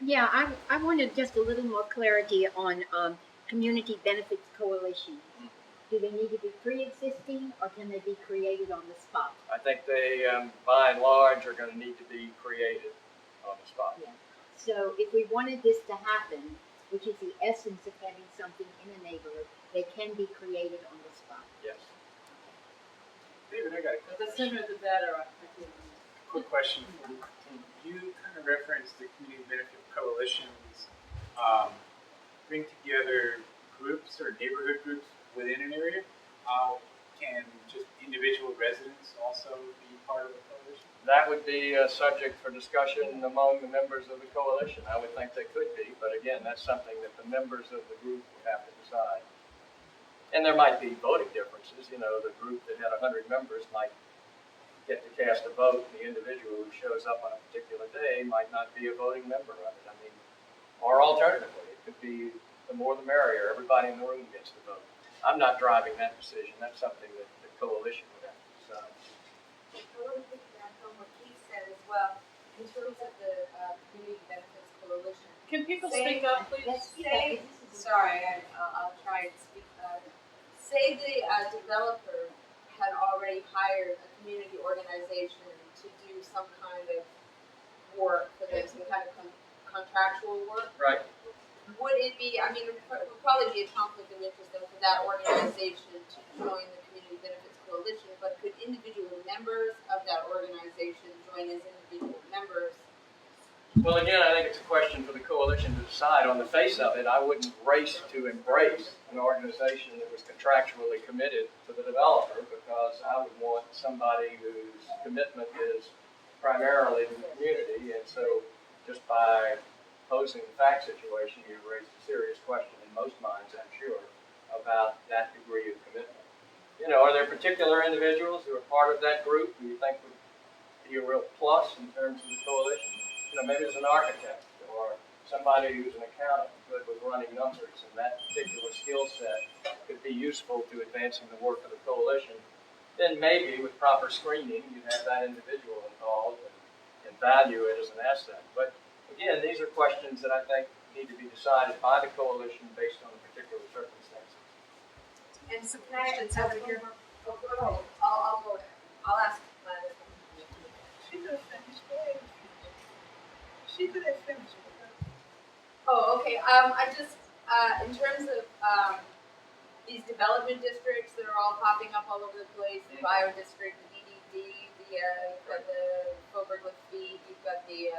Yeah, I wanted just a little more clarity on community benefits coalition. Do they need to be pre-existing, or can they be created on the spot? I think they, by and large, are going to need to be created on the spot. Yeah. So if we wanted this to happen, which is the essence of having something in a neighborhood, they can be created on the spot. Yes. David, I got a The sooner the better. quick question for you. You kind of referenced the community benefit coalitions bring together groups or neighborhood groups within an area, can just individual residents also be part of the coalition? That would be a subject for discussion among the members of the coalition. I would think they could be, but again, that's something that the members of the group would have to decide. And there might be voting differences. You know, the group that had 100 members might get to cast a vote, and the individual who shows up on a particular day might not be a voting member of it. I mean, or alternatively, it could be the more the merrier. Everybody in the room gets to vote. I'm not driving that decision. That's something that the coalition would have to decide. I want to piggyback on what Keith said as well, in terms of the Community Benefits Coalition. Can people speak up, please? I'll try and speak. Say the developer had already hired a community organization to do some kind of work for them, some kind of contractual work. Right. Would it be, I mean, it would probably be a conflict of interest then for that organization to join the Community Benefits Coalition, but could individual members of that organization join as individual members? Well, again, I think it's a question for the coalition to decide. On the face of it, I wouldn't race to embrace an organization that was contractually committed to the developer, because I would want somebody whose commitment is primarily to the community. And so just by posing the fact situation, you raised a serious question in most minds, I'm sure, about that degree of commitment. You know, are there particular individuals who are part of that group who you think would be a real plus in terms of the coalition? You know, maybe there's an architect or somebody who's an accountant good with running numbers, and that particular skill set could be useful to advancing the work of the coalition. Then maybe with proper screening, you'd have that individual involved and value it as an asset. But again, these are questions that I think need to be decided by the coalition based on the particular circumstances. And some questions over here. I'll go there. I'll ask Gladys. She could have finished. Go ahead. She could have finished. Oh, okay. I just, in terms of these development districts that are all popping up all over the place, the bio district, the DDD, you've got the Coburg with feed, you've got the,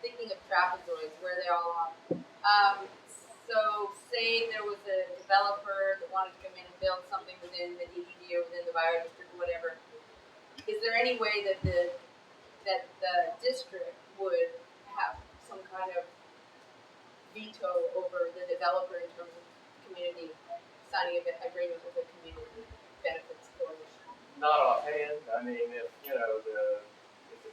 thinking of trapezoids, where they all are. So say there was a developer that wanted to come in and build something within the DDD or within the bio district or whatever. Is there any way that the district would have some kind of veto over the developer in terms of community signing an agreement with the community benefits coalition? Not offhand. I mean, if the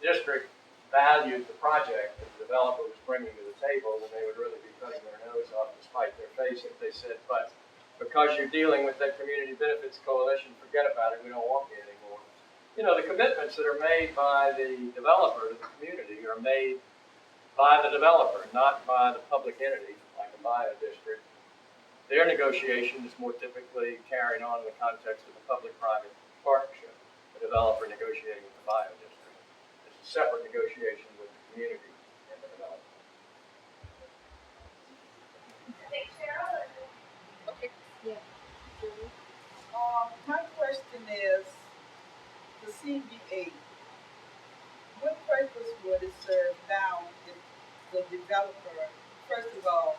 district valued the project that the developer was bringing to the table, then they would really be cutting their nose off to spite their face if they said, but because you're dealing with that community benefits coalition, forget about it, we don't want you anymore. You know, the commitments that are made by the developer to the community are made by the developer, not by the public entity, like a bio district. Their negotiation is more typically carried on in the context of a public-private partnership, the developer negotiating with the bio district. It's a separate negotiation with the community and the developer. Okay. Yeah. My question is, the CBA, what purpose would it serve now if the developer, first of all,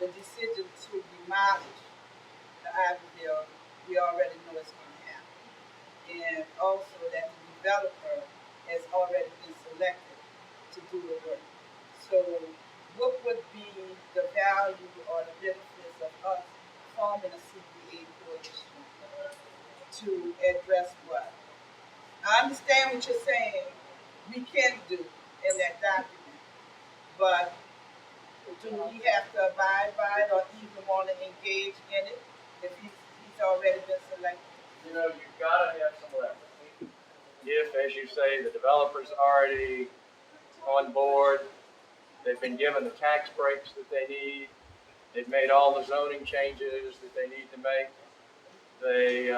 the decision to demolish the Iberville, we already know it's going to happen. And also that the developer has already been selected to do the work. So what would be the value or the benefits of us forming a CBA coalition to address what? I understand what you're saying we can do in that document, but do we have to abide by it or even want to engage in it if he's already been selected? You know, you've got to have some leverage. If, as you say, the developer's already on board, they've been given the tax breaks that they need, they've made all the zoning changes that they need to make, they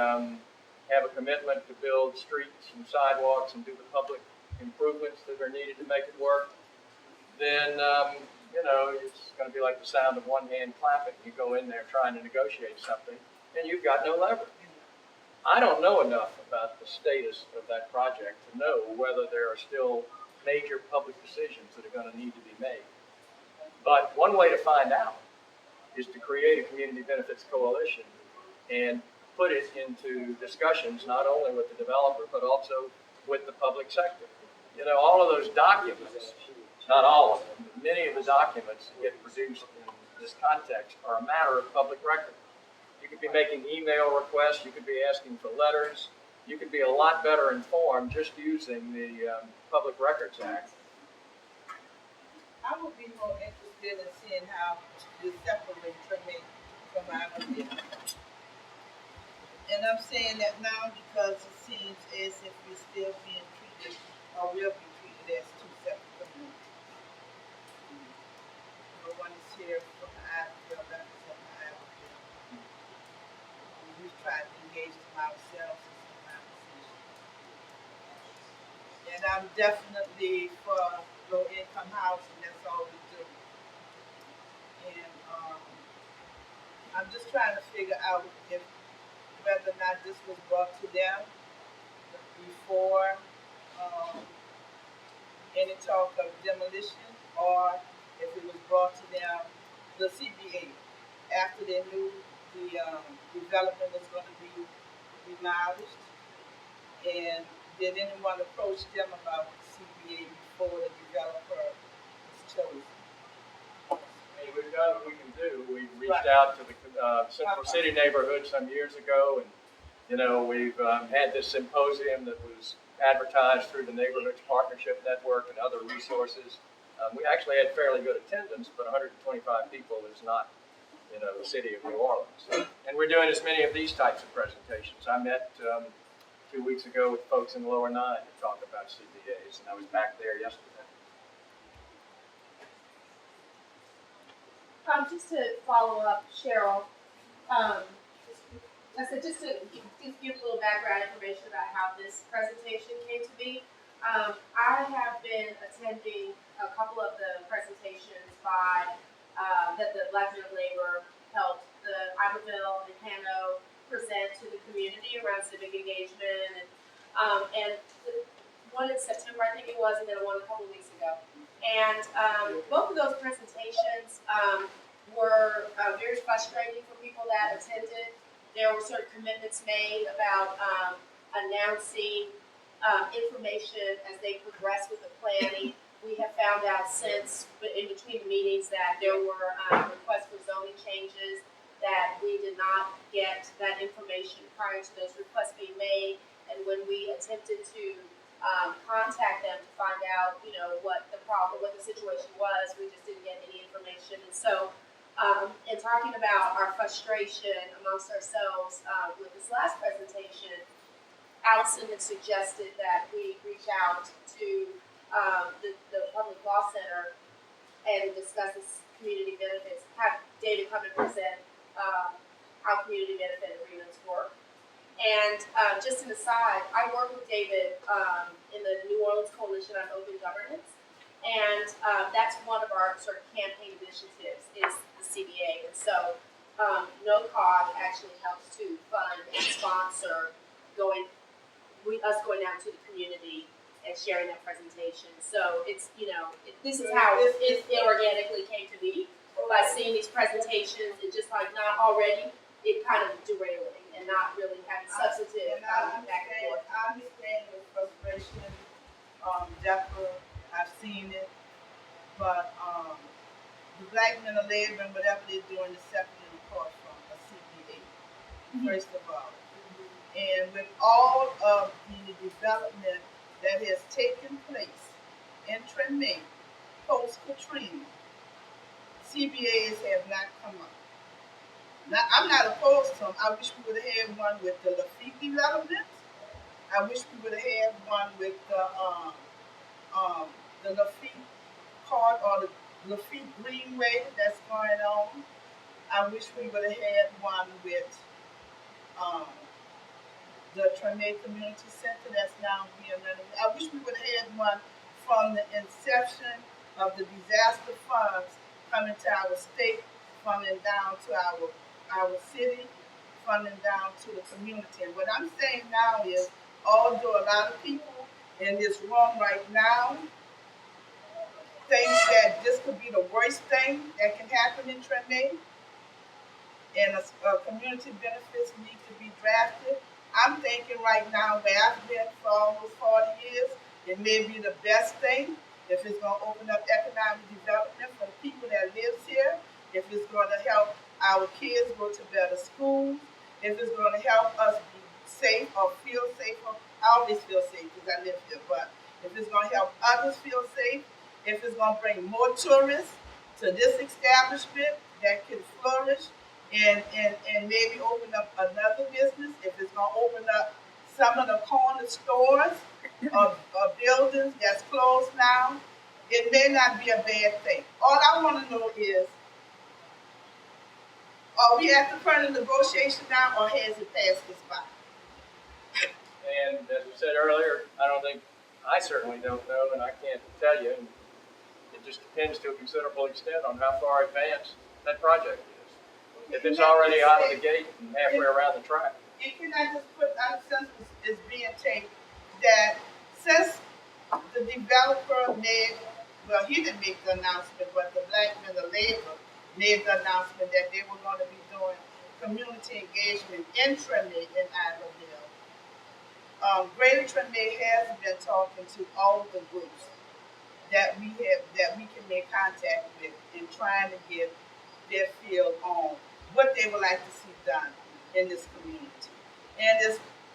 have a commitment to build streets and sidewalks and do the public improvements that are needed to make it work, then, you know, it's going to be like the sound of one hand clapping. You go in there trying to negotiate something, and you've got no leverage. I don't know enough about the status of that project to know whether there are still major public decisions that are going to need to be made. But one way to find out is to create a community benefits coalition and put it into discussions, not only with the developer, but also with the public sector. You know, all of those documents, not all of them, but many of the documents that get produced in this context are a matter of public record. You could be making email requests, you could be asking for letters, you could be a lot better informed just using the Public Records Act. I would be more interested in seeing how you separate Treme from Iberville. And I'm saying that now because it seems as if we're still being treated, or will be treated as two separate communities. No one is here from Iberville, representing Iberville. We've tried to engage them ourselves in some conversation. And I'm definitely for low-income housing, that's all we do. And I'm just trying to figure out if whether or not this was brought to them before any talk of demolition, or if it was brought to them, the CBA, after they knew the development was going to be demolished. And did anyone approach them about the CBA before the developer was chosen? I mean, we've done what we can do. We reached out to the Central City neighborhood some years ago, and you know, we've had this symposium that was advertised through the Neighborhoods Partnership Network and other resources. We actually had fairly good attendance, but 125 people is not, you know, the city of New Orleans. And we're doing as many of these types of presentations. I met 2 weeks ago with folks in the Lower 9 to talk about CBAs, and I was back there yesterday. Just to follow up, Cheryl, I said just to give a little background information about how this presentation came to be. I have been attending a couple of the presentations by that the Black Men of Labor helped the Iberville and Hano present to the community around civic engagement, and one in September I think it was, and then one a couple of weeks ago. And both of those presentations were very frustrating for people that attended. There were sort of commitments made about announcing information as they progress with the planning. We have found out since, in between the meetings, that there were requests for zoning changes, that we did not get that information prior to those requests being made. And when we attempted to contact them to find out, you know, what the problem, what the situation was, we just didn't get any information. And so, in talking about our frustration amongst ourselves with this last presentation, Allison had suggested that we reach out to the Public Law Center and discuss this community benefits, have David come and present how community benefit agreements work. And just an aside, I work with David in the New Orleans Coalition on Open Governance, and that's one of our sort of campaign initiatives is the CBA. And so NOCOG actually helps to fund and sponsor us going out to the community and sharing that presentation. So it's, you know, this is how it organically came to be, by seeing these presentations and just like not already, it kind of derailing and not really having substantive back and forth. I understand your frustration, Deborah, I've seen it, but the Black Men of Labor and whatever they're doing is separate and apart from a CBA, first of all. And with all of the development that has taken place in Treme, post-Katrina, CBAs have not come up. Now, I'm not opposed to them. I wish we would have had one with the Lafitte development. I wish we would have had one with the Lafitte part or the Lafitte Greenway that's going on. I wish we would have had one with the Treme Community Center that's now being renovated. I wish we would have had one from the inception of the disaster funds coming to our state, funding down to our city, funding down to the community. And what I'm saying now is, although a lot of people in this room right now think that this could be the worst thing that can happen in Treme, and community benefits need to be drafted. I'm thinking right now where I've been for almost 40 years, it may be the best thing if it's going to open up economic development for the people that lives here, if it's going to help our kids go to better schools, if it's going to help us be safe or feel safer. I always feel safe because I live here, but if it's going to help others feel safe, if it's going to bring more tourists to this establishment that can flourish and maybe open up another business, if it's going to open up some of the corner stores of buildings that's closed now, it may not be a bad thing. All I want to know is, are we at the point of negotiation now, or has it passed this by? And as I said earlier, I certainly don't know, and I can't tell you. And it just depends to a considerable extent on how far advanced that project is. If it's already out of the gate and halfway around the track. Can I just put out a sense is being taken that since the developer made, well, he didn't make the announcement, but the Black Men of Labor made the announcement that they were going to be doing community engagement in Treme in Iberville. Greater Treme has been talking to all the groups that we can make contact with and trying to get their feel on what they would like to see done in this community. And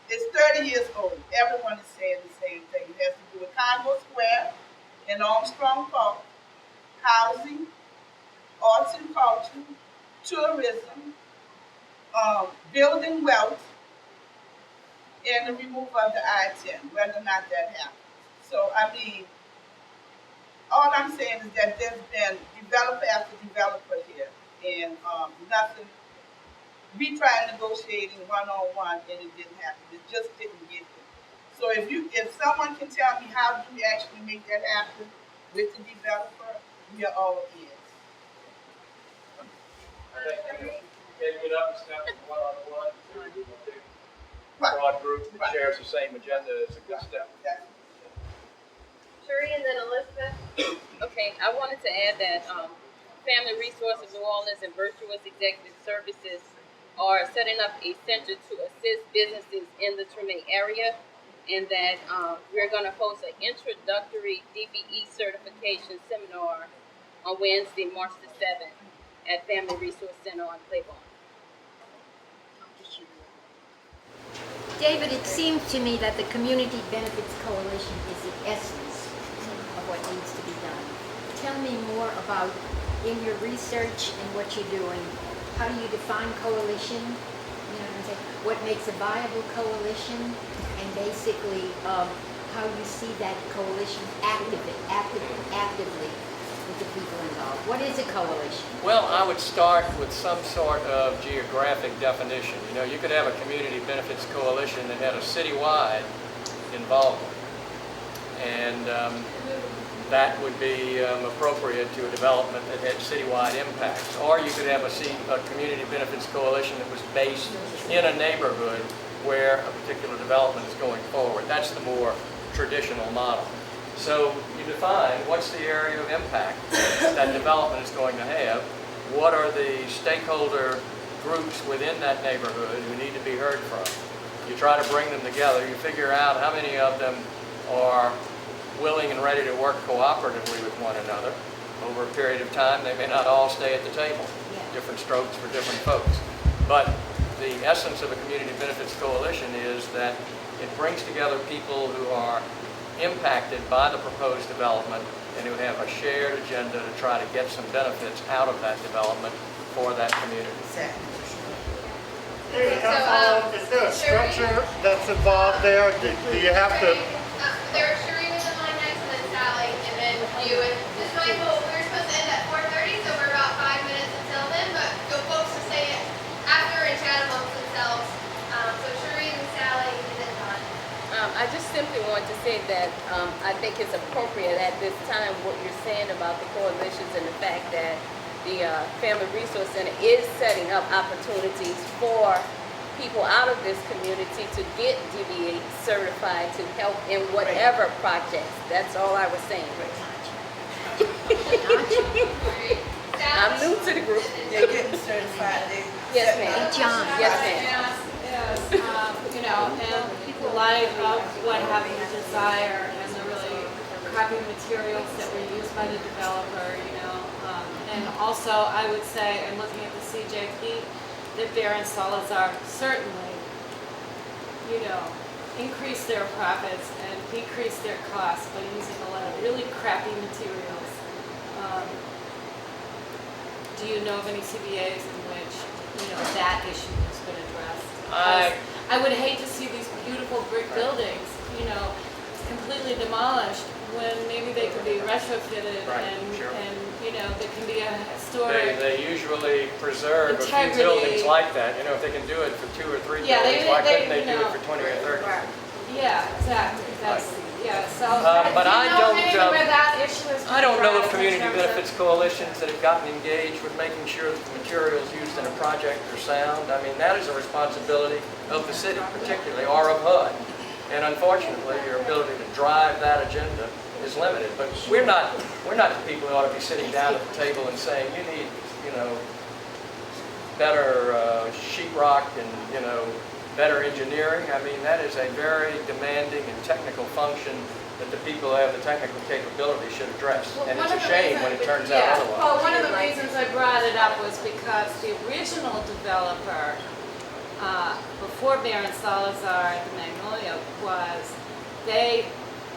it's 30 years old. Everyone is saying the same thing. It has to do with Congo Square and Armstrong Park, housing, arts and culture, tourism, building wealth, and the removal of the I-10, whether or not that happens. So, I mean, all I'm saying is that there's been developer after developer here, and nothing. We tried negotiating one-on-one, and it didn't happen. It just didn't get there. So if someone can tell me how do we actually make that happen with the developer, we are all ears. I think getting it up and step one-on-one to a big broad group that shares the same agenda is a good step. Sheree and then Elizabeth. Okay, I wanted to add that Family Resources New Orleans and Virtuous Executive Services are setting up a center to assist businesses in the Treme area, and that we're going to host an introductory DBE certification seminar on Wednesday, March the 7th at Family Resource Center on Claiborne. David, it seems to me that the Community Benefits Coalition is the essence of what needs to be done. Tell me more about, in your research and what you're doing, how do you define coalition? You know what I'm saying? What makes a viable coalition? And basically, how you see that coalition actively with the people involved. What is a coalition? Well, I would start with some sort of geographic definition. You know, you could have a community benefits coalition that had a citywide involvement, and that would be appropriate to a development that had citywide impacts. Or you could have a community benefits coalition that was based in a neighborhood where a particular development is going forward. That's the more traditional model. So you define what's the area of impact that development is going to have, what are the stakeholder groups within that neighborhood who need to be heard from. You try to bring them together, you figure out how many of them are willing and ready to work cooperatively with one another. Over a period of time, they may not all stay at the table. Different strokes for different folks. But the essence of a community benefits coalition is that it brings together people who are impacted by the proposed development and who have a shared agenda to try to get some benefits out of that development for that community. Is there a structure that's involved there? Do you have to? There's Sheree was in line next, and then Sally, and then you. And just mindful, we're supposed to end at 4:30, so we're about 5 minutes until then. But go folks to stay after and chat amongst themselves. So Sheree and Sally, and then John. I just simply want to say that I think it's appropriate at this time what you're saying about the coalitions and the fact that the Family Resource Center is setting up opportunities for people out of this community to get DBA certified to help in whatever projects. That's all I was saying. I'm new to the group. They're getting certified. Yes, ma'am. John. Yes, ma'am. Yes, you know, and the light of what having a desire and the really crappy materials that were used by the developer, you know. And also, I would say, I'm looking at the CJP, that Bear and Salazar certainly, you know, increase their profits and decrease their costs by using a lot of really crappy materials. Do you know of any CBAs in which, you know, that issue has been addressed? I would hate to see these beautiful brick buildings, you know, completely demolished when maybe they could be retrofitted and you know, there can be a historic. They usually preserve integrity. a few buildings like that. You know, if they can do it for 2 or 3 buildings, why couldn't they do it for 20 or 30? Yeah, exactly. That's yeah. So, but do you I know don't. maybe where that issue is I don't know of addressed in community terms of- benefits coalitions that have gotten engaged with making sure that the materials used in a project are sound. I mean, that is a responsibility of the city, particularly, or of HUD. And unfortunately, your ability to drive that agenda is limited. But we're not the people who ought to be sitting down at the table and saying, you need, you know, better sheetrock and, you know, better engineering. I mean, that is a very demanding and technical function that the people who have the technical capability should address. Well, And it's one a of the shame when it turns out otherwise. Well, one of the reasons I brought it up was because the original developer, before Bear and Salazar at the Magnolia,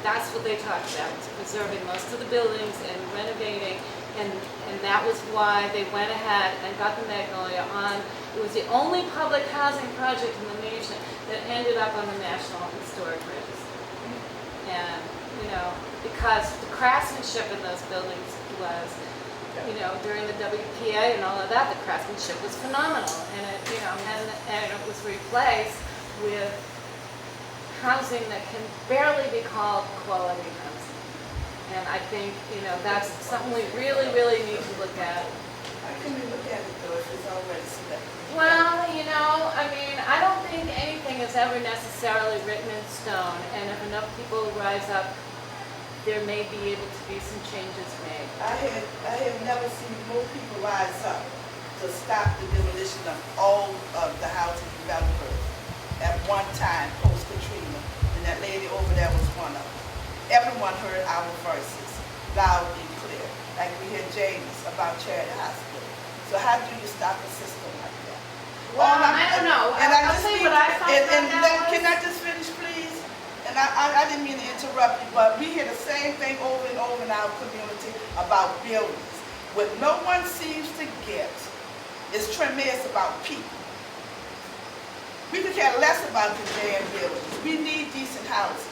that's what they talked about, was preserving most of the buildings and renovating, and that was why they went ahead and got the Magnolia on. It was the only public housing project in the nation that ended up on the National Historic Register. And, you know, because the craftsmanship in those buildings was, you know, during the WPA and all of that, the craftsmanship was phenomenal. And it, you know, and it was replaced with housing that can barely be called quality housing. And I think, you know, that's something we really, really need to look at. How can we look at it though if it's already selected? Well, you know, I mean, I don't think anything is ever necessarily written in stone, and if enough people rise up, there may be able to be some changes made. I have never seen more people rise up to stop the demolition of all of the housing developers at one time post-Katrina, and that lady over there was one of them. Everyone heard our voices loud and clear, like we heard James about Charity Hospital. So how do you stop a system like that? Well, I don't know. I'll tell you what I found out. Can I just finish, please? And I didn't mean to interrupt you, but we hear the same thing over and over in our community about buildings. What no one seems to get is Treme is about people. We could care less about the damn buildings. We need decent housing,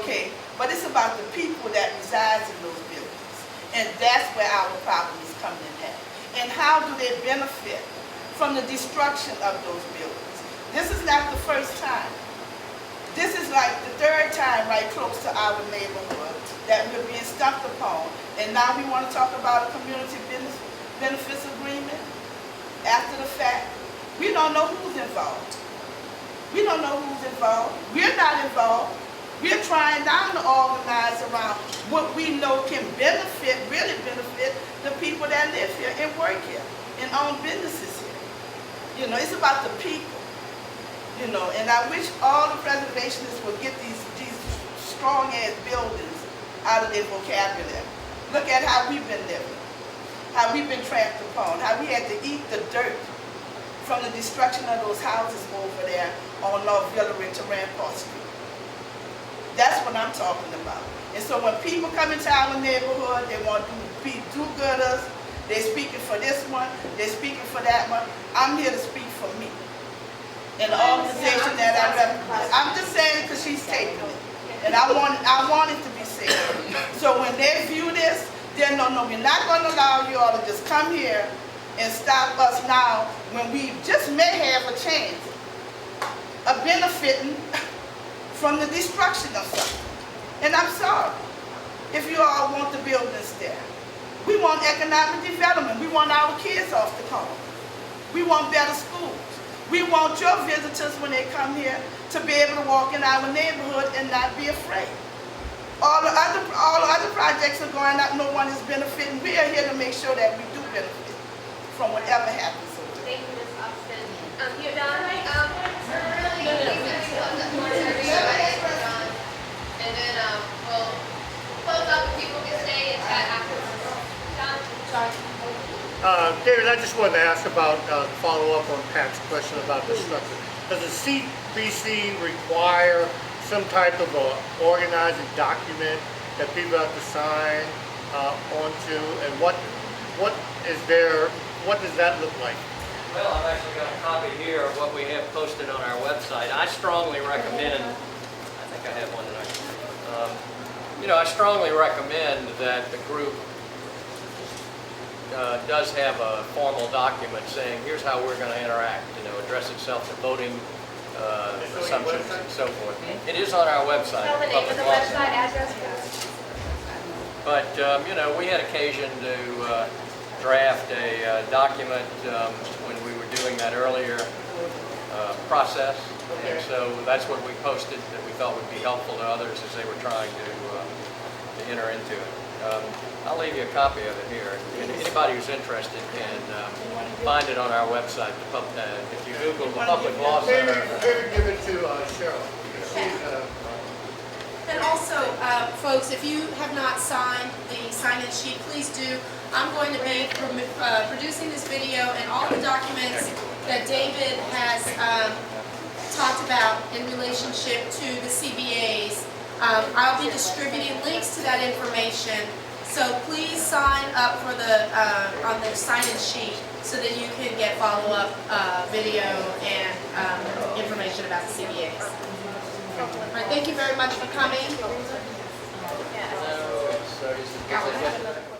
okay? But it's about the people that resides in those buildings. And that's where our problem is coming in at. And how do they benefit from the destruction of those buildings? This is not the first time. This is like the third time right close to our neighborhood that we're being stumped upon. And now we want to talk about a community benefits agreement after the fact. We don't know who's involved. We don't know who's involved. We're not involved. We're trying now to organize around what we know can benefit, really benefit the people that live here and work here and own businesses here. You know, it's about the people. You know, and I wish all the preservationists would get these strong-ass buildings out of their vocabulary. Look at how we've been living, how we've been tramped upon, how we had to eat the dirt from the destruction of those houses over there on North Villeray to Rampart Street. That's what I'm talking about. And so when people come into our neighborhood, they want to be do-gooders. They're speaking for this one, they're speaking for that one. I'm here to speak for me. And the organization that I represent. I'm just saying it because she's taping it. And I want it to be said. So when they view this, they'll know, no, we're not going to allow you all to just come here and stop us now when we just may have a chance of benefiting from the destruction of something. And I'm sorry if you all want the buildings there. We want economic development. We want our kids off the corner. We want better schools. We want your visitors when they come here to be able to walk in our neighborhood and not be afraid. All the other projects are going up, no one is benefiting. We are here to make sure that we do benefit from whatever happens over there. Thank you, Ms. Upstead. You done? We're really, we said we close at 4:30, so I guess we're done. And then, we'll close up and people can stay and chat afterwards. Done? David, I just wanted to ask about, follow up on Pat's question about the structure. Does the CBC require some type of a organizing document that people have to sign onto, and what does that look like? Well, I've actually got a copy here of what we have posted on our website. I strongly recommend, I think I have one tonight. I strongly recommend that the group does have a formal document saying, here's how we're going to interact, address itself to voting assumptions and so forth. It is on our website. Tell the name of the website, address. But, we had occasion to draft a document when we were doing that earlier process. And so that's what we posted that we thought would be helpful to others as they were trying to enter into it. I'll leave you a copy of it here. And anybody who's interested can find it on our website. If you Google the Public Law Center. Maybe give it to Cheryl. And also, folks, if you have not signed the sign-in sheet, please do. I'm going to be producing this video and all the documents that David has talked about in relationship to the CBAs. I'll be distributing links to that information, so please sign up for on the sign-in sheet so that you can get follow-up video and information about the CBAs. All right, thank you very much for coming. So, is